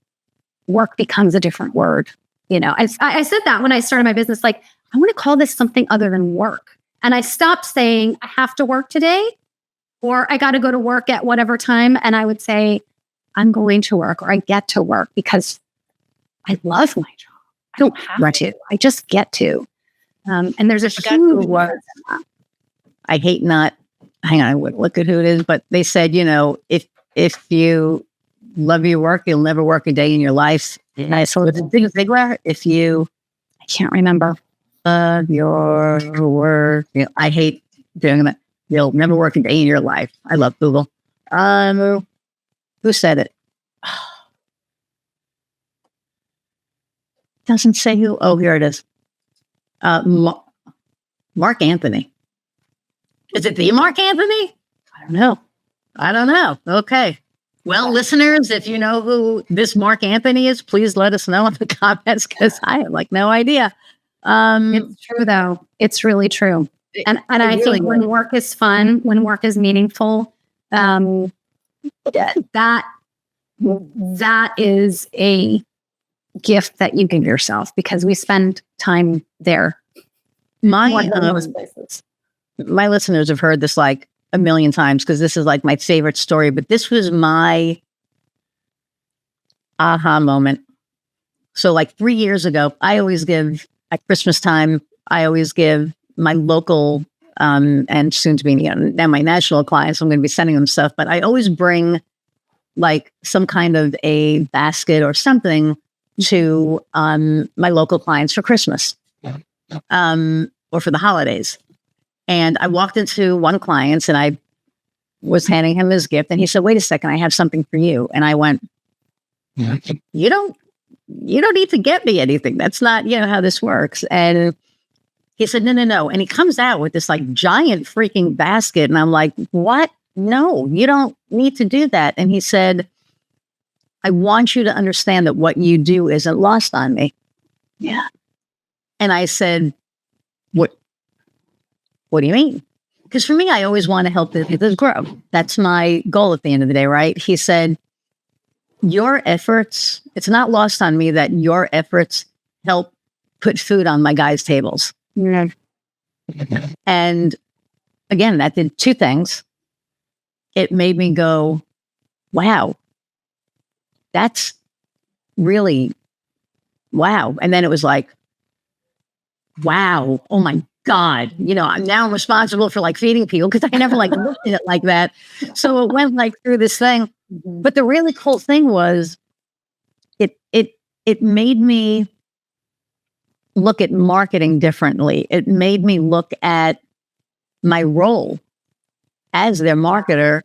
work becomes a different word. You know, I said that when I started my business, like, I want to call this something other than work. And I stopped saying I have to work today, or I got to go to work at whatever time. And I would say, I'm going to work, or I get to work because I love my job. I don't have to. I just get to. And there's a huge word. I hate not, hang on, I would look at who it is, but they said, you know, if you love your work, you'll never work a day in your life. And I saw the thing Ziegler, I can't remember your work. You know, I hate doing that. You'll never work a day in your life. I love Google. Who said it? Doesn't say who. Oh, here it is. Mark Anthony. Is it the Mark Anthony? I don't know. Okay. Well, listeners, if you know who this Mark Anthony is, please let us know in the comments, because I have like no idea. It's true, though. It's really true. And I really think when work is fun, when work is meaningful, that is a gift that you give yourself, because we spend time there. My listeners have heard this like a million times, because this is like my favorite story, but this was my aha moment. So like 3 years ago, I always give at Christmas time, I always give my local and soon to be, you know, now my national clients, I'm going to be sending them stuff, but I always bring like some kind of a basket or something to my local clients for Christmas or for the holidays. And I walked into one client's and I was handing him his gift, and he said, "Wait a second, I have something for you." And I went, You don't need to get me anything. That's not, you know, how this works. And he said, no. And he comes out with this like giant freaking basket. And I'm like, what? No, you don't need to do that. And he said, I want you to understand that what you do isn't lost on me. Yeah. And I said, what do you mean? Because for me, I always want to help businesses grow. That's my goal at the end of the day, right? He said, your efforts, it's not lost on me that your efforts help put food on my guys' tables. Yeah. And again, that did two things. It made me go, wow, that's really, wow. And then it was like, wow, oh my God, you know, I'm responsible for like feeding people, because I never like looked at it like that. So it went like through this thing. Mm-hmm. But the really cool thing was it made me look at marketing differently. It made me look at my role as their marketer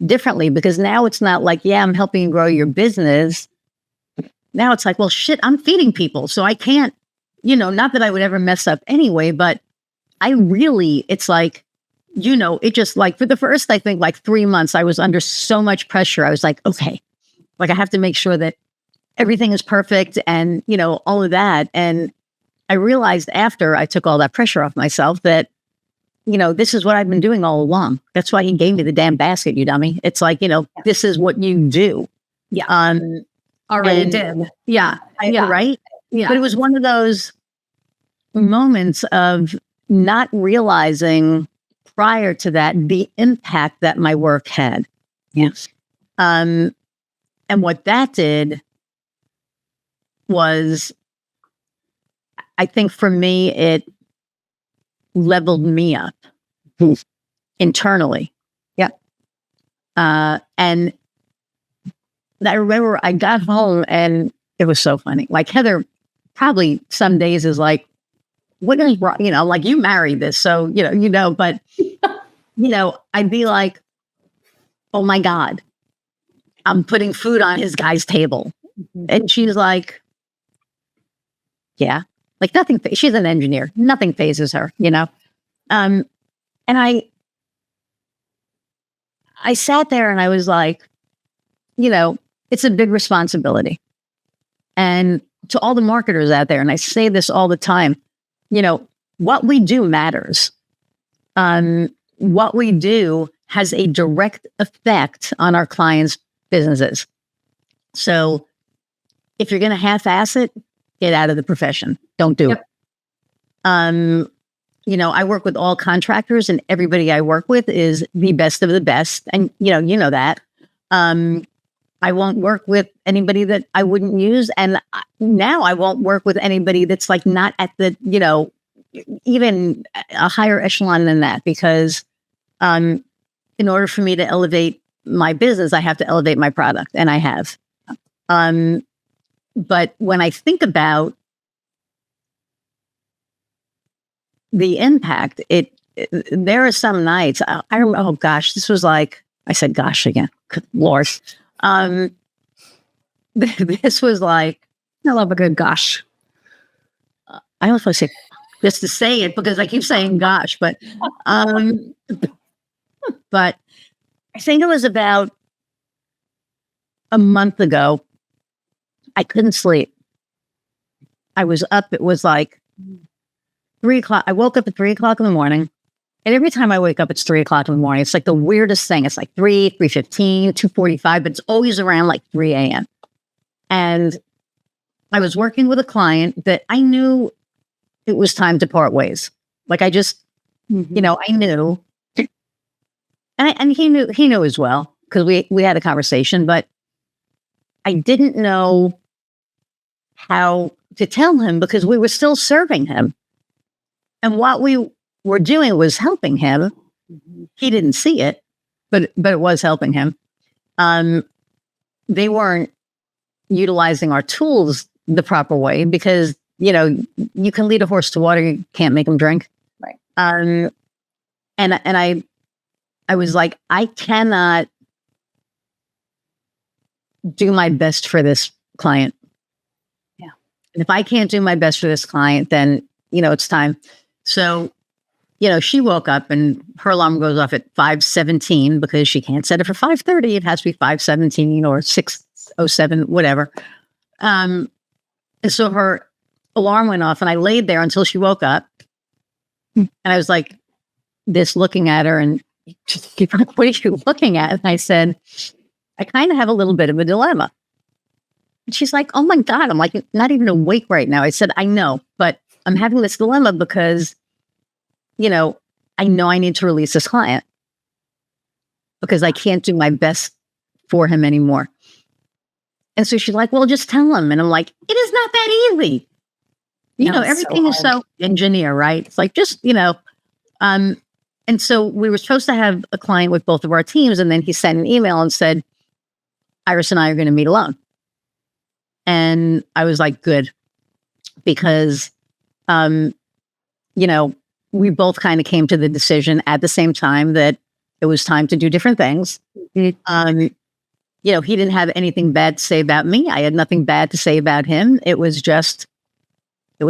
differently, because now it's not like, yeah, I'm helping you grow your business. Now it's like, well, shit, I'm feeding people. So I can't, you know, not that I would ever mess up anyway, but it's like, you know, it just like for the first, I think like 3 months, I was under so much pressure. I was like, okay, like I have to make sure that everything is perfect and, you know, all of that. And I realized after I took all that pressure off myself that, you know, this is what I've been doing all along. That's why he gave me the damn basket, you dummy. It's like, you know, this is what you do. Yeah. Already did. Yeah. Right. Yeah. But it was one of those moments of not realizing prior to that the impact that my work had. Yes. And And what that did was, I think for me, it leveled me up internally. Yeah. And I remember I got home and it was so funny. Like Heather probably some days is like, what is wrong? Like you married this. So, but, I'd be like, oh my God, I'm putting food on his guy's table. And she's like, yeah, like nothing. She's an engineer. Nothing phases her, And I sat there and I was like, it's a big responsibility. And to all the marketers out there, and I say this all the time, what we do matters. What we do has a direct effect on our clients' businesses. So if you're going to half-ass it, get out of the profession. Don't do it. I work with all contractors, and everybody I work with is the best of the best. And, you know that. I won't work with anybody that I wouldn't use. And now I won't work with anybody that's like not at the, even a higher echelon than that, because in order for me to elevate my business, I have to elevate my product, and I have. But when I think about the impact, there are some nights I remember, oh gosh, this was like, I said gosh again, good Lord. This was like, I love a good gosh. I almost want to say just to say it because I keep saying gosh, but I think it was about a month ago. I couldn't sleep. I was up. It was like 3:00. I woke up at 3:00 in the morning. And every time I wake up, it's 3:00 in the morning. It's like the weirdest thing. It's like 3:15, 2:45, but it's always around like 3 a.m. And I was working with a client that I knew it was time to part ways. Like I just, I knew. And he knew as well, because we had a conversation, but I didn't know how to tell him because we were still serving him. And what we were doing was helping him. He didn't see it, but it was helping him. They weren't utilizing our tools the proper way because, you can lead a horse to water, you can't make him drink. Right. And I was like, I cannot do my best for this client. Yeah. And if I can't do my best for this client, then, it's time. So, she woke up and her alarm goes off at 5:17 because she can't set it for 5:30. It has to be 5:17 or 6:07, whatever. And so her alarm went off and I laid there until she woke up. And I was like, looking at her and she's like, what are you looking at? And I said, I kind of have a little bit of a dilemma. And she's like, oh my God, I'm like, not even awake right now. I said, I know, but I'm having this dilemma because, I know I need to release this client because I can't do my best for him anymore. And so she's like, well, just tell him. And I'm like, it is not that easy. Everything is so engineer, right? It's like, just, and so we were supposed to have a client with both of our teams. And then he sent an email and said, Iris and I are going to meet alone. And I was like, good, because, we both kind of came to the decision at the same time that it was time to do different things. He didn't have anything bad to say about me. I had nothing bad to say about him. It was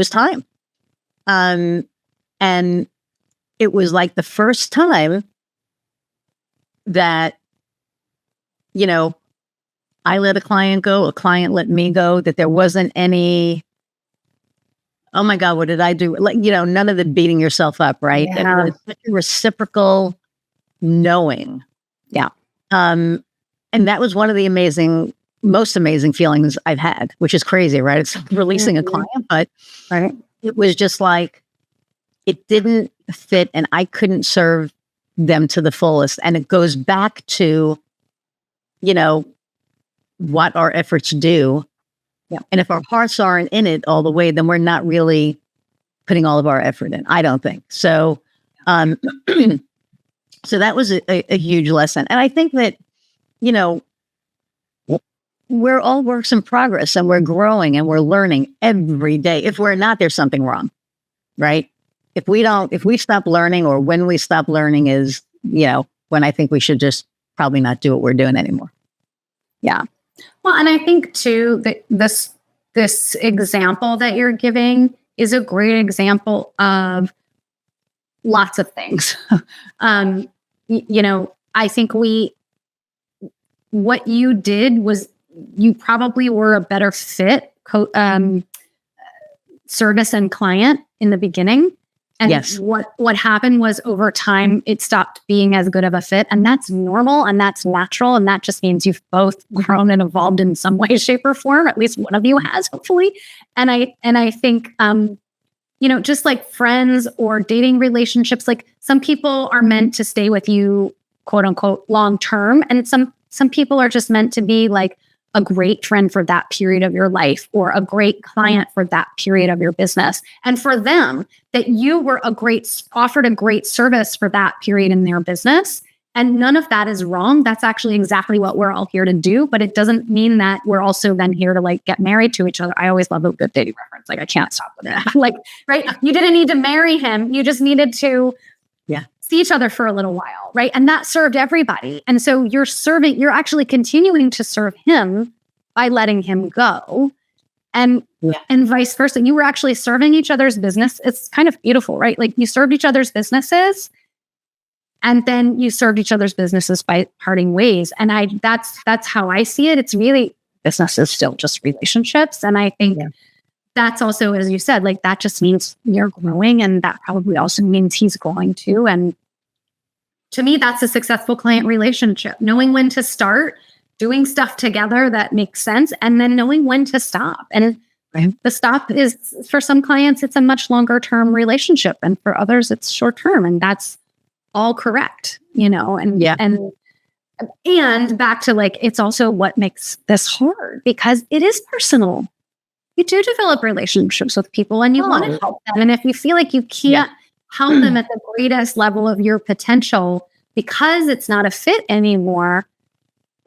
time. And it was like the first time that, I let a client go, a client let me go, that there wasn't any, oh my God, what did I do? Like, none of the beating yourself up, right? Yeah. It was such a reciprocal knowing. Yeah. And that was one of the most amazing feelings I've had, which is crazy, right? It's releasing a client, but right. It was just like, it didn't fit and I couldn't serve them to the fullest. And it goes back to, what our efforts do. Yeah. And if our hearts aren't in it all the way, then we're not really putting all of our effort in, I don't think. So, so that was a huge lesson. And I think that, we're all works in progress, and we're growing and we're learning every day. If we're not, there's something wrong, right? If we stop learning, or when we stop learning is, when I think we should just probably not do what we're doing anymore. Yeah. Well, and I think too that this example that you're giving is a great example of lots of things. I think what you did was, you probably were a better fit service and client in the beginning. And yes, what happened was, over time, it stopped being as good of a fit. And that's normal, and that's natural. And that just means you've both grown and evolved in some way, shape, or form. At least one of you has, hopefully. And I think, just like friends or dating relationships, like some people are meant to stay with you, quote unquote, long term. And some people are just meant to be like a great friend for that period of your life, or a great client for that period of your business. And for them, that you were offered a great service for that period in their business. And none of that is wrong. That's actually exactly what we're all here to do. But it doesn't mean that we're also then here to like get married to each other. I always love a good dating reference. Like, I can't stop with that. Like, right? You didn't need to marry him. You just needed to see each other for a little while, right? And that served everybody. And so you're actually continuing to serve him by letting him go, and vice versa. You were actually serving each other's business. It's kind of beautiful, right? Like, you served each other's businesses, and then you served each other's businesses by parting ways. And that's how I see it. It's really, business is still just relationships. And I think that's also, as you said, like, that just means you're growing, and that probably also means he's growing too. And to me, that's a successful client relationship. Knowing when to start doing stuff together that makes sense, and then knowing when to stop. And the stop is, for some clients, it's a much longer term relationship, and for others, it's short term, and that's all correct, and back to, like, it's also what makes this hard, because it is personal. You do develop relationships with people, and you want to help them. And if you feel like you can't help them at the greatest level of your potential because it's not a fit anymore,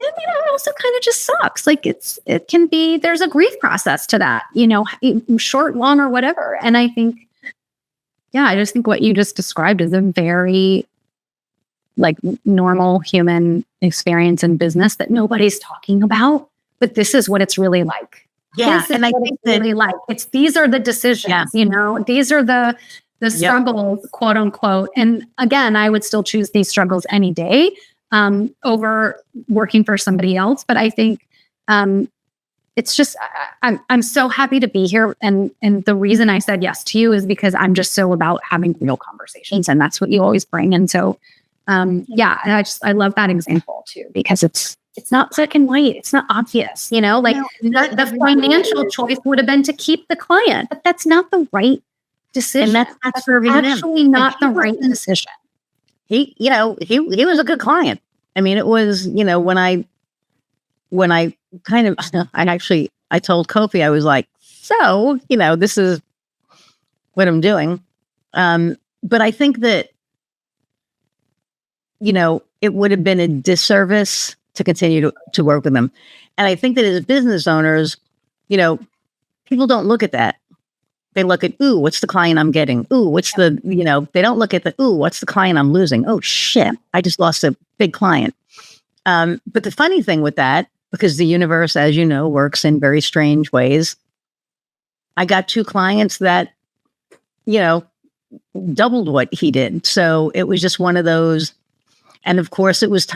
then, it also kind of just sucks. Like, it can be, there's a grief process to that, short, long, or whatever. And I think, I just think what you just described is a very, like, normal human experience in business that nobody's talking about, but this is what it's really like. Yeah. And I think that, really, like, these are the decisions, these are the struggles, quote unquote. And again, I would still choose these struggles any day over working for somebody else. But I think it's just, I'm so happy to be here. And the reason I said yes to you is because I'm just so about having real conversations, and that's what you always bring. And so, I love that example too, because it's not black and white. It's not obvious, the financial choice would have been to keep the client, but that's not the right decision. And that's serving actually him. Not the right decision. He was a good client. I mean, it was, when I kind of, I told Kofi, I was like, so, this is what I'm doing. But I think that, it would have been a disservice to continue to work with them. And I think that as business owners, people don't look at that. They look at, ooh, what's the client I'm getting? Ooh, what's the, they don't look at the, ooh, what's the client I'm losing? Oh, shit, I just lost a big client. But the funny thing with that, because the universe, as you know, works in very strange ways, I got 2 clients that, doubled what he did. So it was just one of those. And of course, it was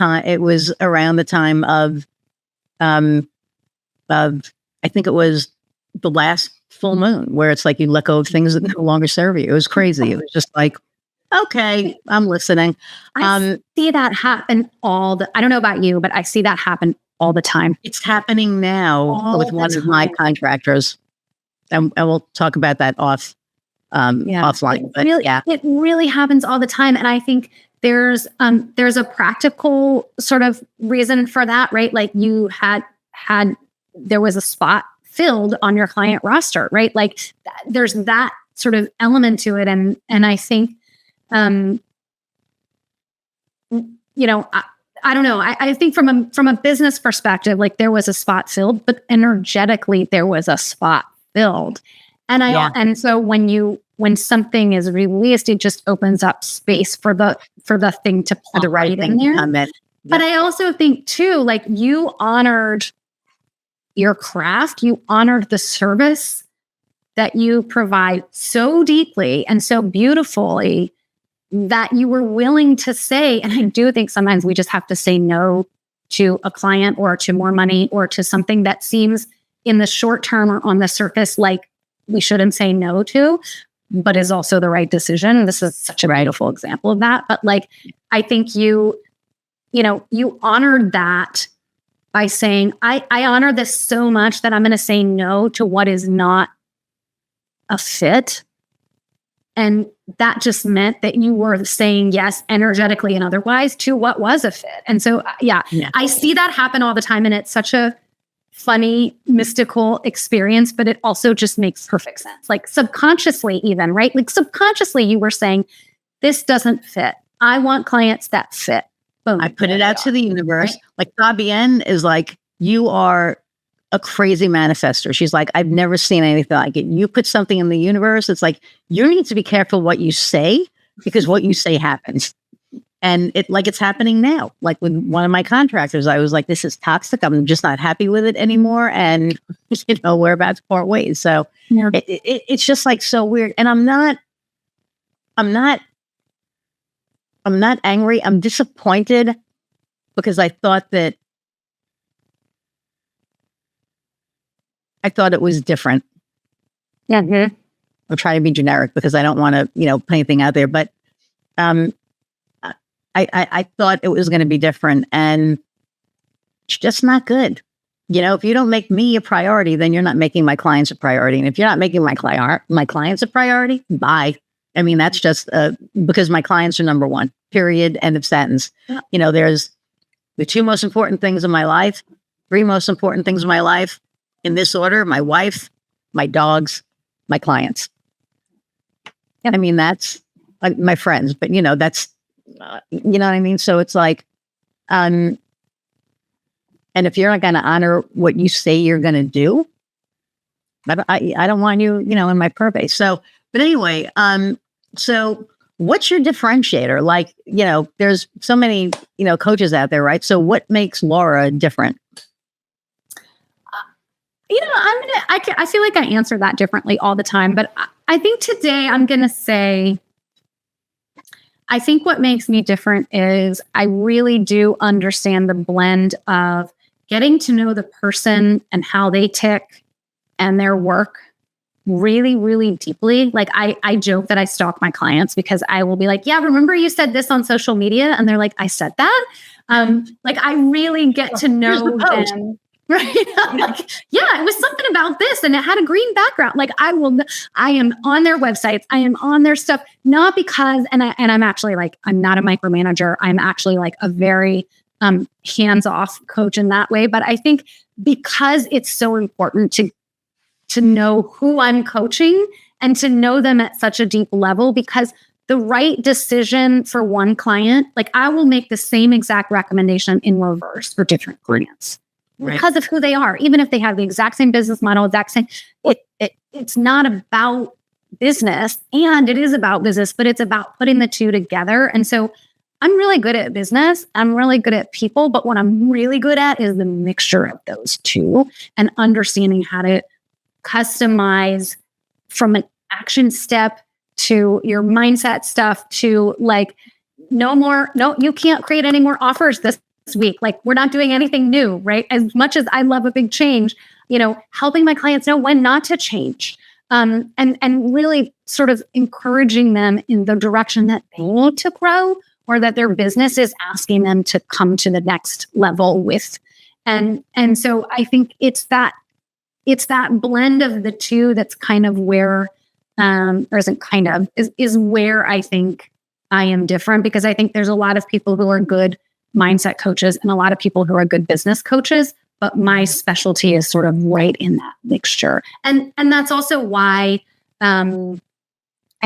around the time of I think it was the last full moon, where it's like you let go of things that no longer serve you. It was crazy. It was just like, okay, I'm listening. I see that happen I don't know about you, but I see that happen all the time. It's happening now with one of my contractors. And we'll talk about that offline. But it really happens all the time. And I think there's a practical sort of reason for that, right? Like, you had there was a spot filled on your client roster, right? Like there's that sort of element to it. And I think, I don't know. I think from a business perspective, like there was a spot filled, but energetically there was a spot filled. And so when something is released, it just opens up space for the thing to plop the right thing in there. to come in. But I also think too, like you honored your craft, you honored the service that you provide so deeply and so beautifully that you were willing to say, and I do think sometimes we just have to say no to a client or to more money or to something that seems in the short term or on the surface like we shouldn't say no to, but is also the right decision. This is such a beautiful example of that. But like, I think you honored that by saying, I honor this so much that I'm going to say no to what is not a fit. And that just meant that you were saying yes energetically and otherwise to what was a fit. And so, I see that happen all the time. And it's such a funny, mystical experience, but it also just makes perfect sense. Like subconsciously even, right? Like subconsciously you were saying, this doesn't fit. I want clients that fit. Boom. I put it out to the universe. Right? Like Fabienne is like, you are a crazy manifester. She's like, I've never seen anything like it. You put something in the universe, it's like, you need to be careful what you say because what you say happens. And it's happening now. Like with one of my contractors, I was like, this is toxic. I'm just not happy with it anymore. And, we're about to part ways. So it's just like so weird. And I'm not angry. I'm disappointed because I thought it was different. Mm-hmm. I'll try to be generic because I don't want to, put anything out there. But I thought it was going to be different, and it's just not good. If you don't make me a priority, then you're not making my clients a priority. And if you're not making my clients a priority, bye. I mean, that's just because my clients are number one, period, end of sentence. Yeah. There's the two most important things in my life, three most important things in my life, in this order: my wife, my dogs, my clients. Yeah. I mean, that's my friends, but that's, you know what I mean? So it's like, and if you're not going to honor what you say you're going to do, I don't want you, in my purvey. So, but anyway, so what's your differentiator? Like, there's so many, coaches out there, right? So what makes Laura different? I feel like I answer that differently all the time, but I think today I'm going to say, I think what makes me different is I really do understand the blend of getting to know the person and how they tick and their work really, really deeply. Like I joke that I stalk my clients because I will be like, yeah, remember you said this on social media? And they're like, I said that. Like I really get to know them. Right. I'm like, yeah, it was something about this and it had a green background. Like I am on their websites. I am on their stuff, not because, and I'm actually like, I'm not a micromanager. I'm actually like a very hands-off coach in that way. But I think because it's so important to know who I'm coaching and to know them at such a deep level, because the right decision for one client, like I will make the same exact recommendation in reverse for different clients. Right. Because of who they are, even if they have the exact same business model, it's not about business, and it is about business, but it's about putting the two together. And so I'm really good at business. I'm really good at people, but what I'm really good at is the mixture of those two and understanding how to customize from an action step to your mindset stuff to like, no, you can't create any more offers this week. Like we're not doing anything new, right? As much as I love a big change, helping my clients know when not to change, and really sort of encouraging them in the direction that they need to grow or that their business is asking them to come to the next level with. And so I think it's that blend of the two that's kind of where, or isn't kind of, is where I think I am different, because I think there's a lot of people who are good mindset coaches and a lot of people who are good business coaches, but my specialty is sort of right in that mixture. And that's also why I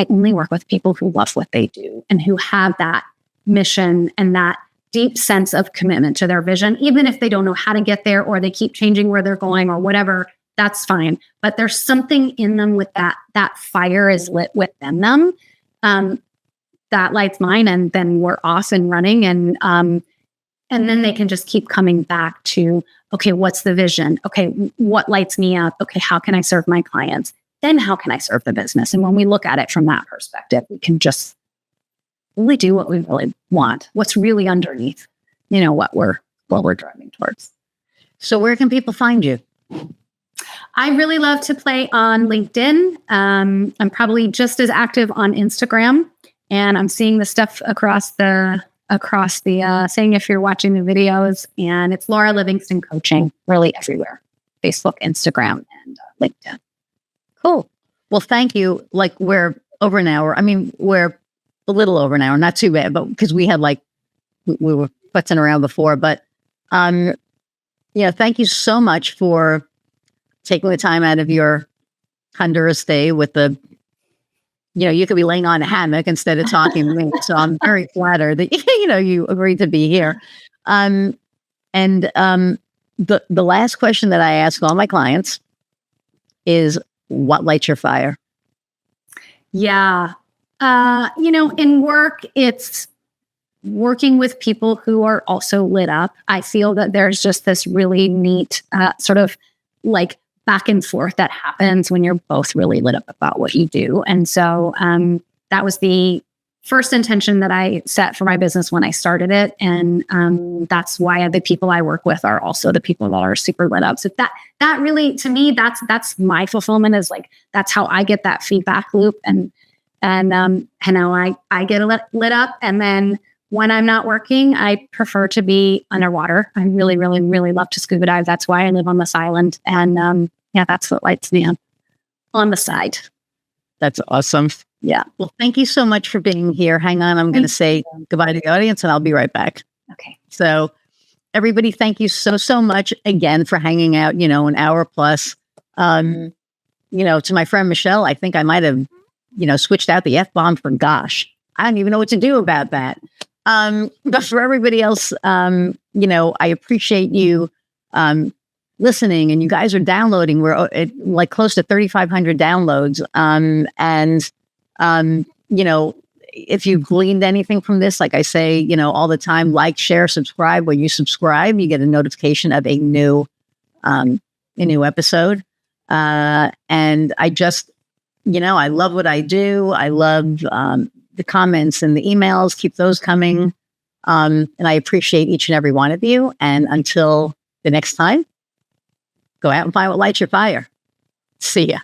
only work with people who love what they do and who have that mission and that deep sense of commitment to their vision, even if they don't know how to get there or they keep changing where they're going or whatever, that's fine. But there's something in them with that fire is lit within them. That lights mine, and then we're off and running. And then they can just keep coming back to, okay, what's the vision? Okay, what lights me up? Okay, how can I serve my clients? Then how can I serve the business? And when we look at it from that perspective, we can just really do what we really want, what's really underneath, what we're driving towards. So where can people find you? I really love to play on LinkedIn. I'm probably just as active on Instagram, and I'm seeing the stuff across the saying if you're watching the videos, and it's Laura Livingston Coaching, really everywhere, Facebook, Instagram, and LinkedIn. Cool. Well, thank you. Like, we're over an hour. I mean, we're a little over an hour, not too bad, but because we had we were futzing around before, but thank you so much for taking the time out of your Honduras stay with you could be laying on a hammock instead of talking to me. So I'm very flattered that, you agreed to be here. The last question that I ask all my clients is, what lights your fire? Yeah. In work, it's working with people who are also lit up. I feel that there's just this really neat sort of like back and forth that happens when you're both really lit up about what you do. And so that was the first intention that I set for my business when I started it. And that's why the people I work with are also the people that are super lit up. So that really, to me, that's my fulfillment, is like, that's how I get that feedback loop. And how I get lit up. And then when I'm not working, I prefer to be underwater. I really, really, really love to scuba dive. That's why I live on this island. And that's what lights me up on the side. That's awesome. Yeah. Well, thank you so much for being here. Hang on. I'm going to say goodbye to the audience, and I'll be right back. Okay. So everybody, thank you so much again for hanging out, an hour plus. To my friend Michelle, I think I might have, switched out the F-bomb for gosh. I don't even know what to do about that. But for everybody else, I appreciate you listening, and you guys are downloading. We're at close to 3,500 downloads. If you've gleaned anything from this, like I say, all the time, like, share, subscribe. When you subscribe, you get a notification of a new episode. And I just, I love what I do. I love the comments and the emails. Keep those coming. And I appreciate each and every one of you. And until the next time, go out and find what lights your fire. See ya.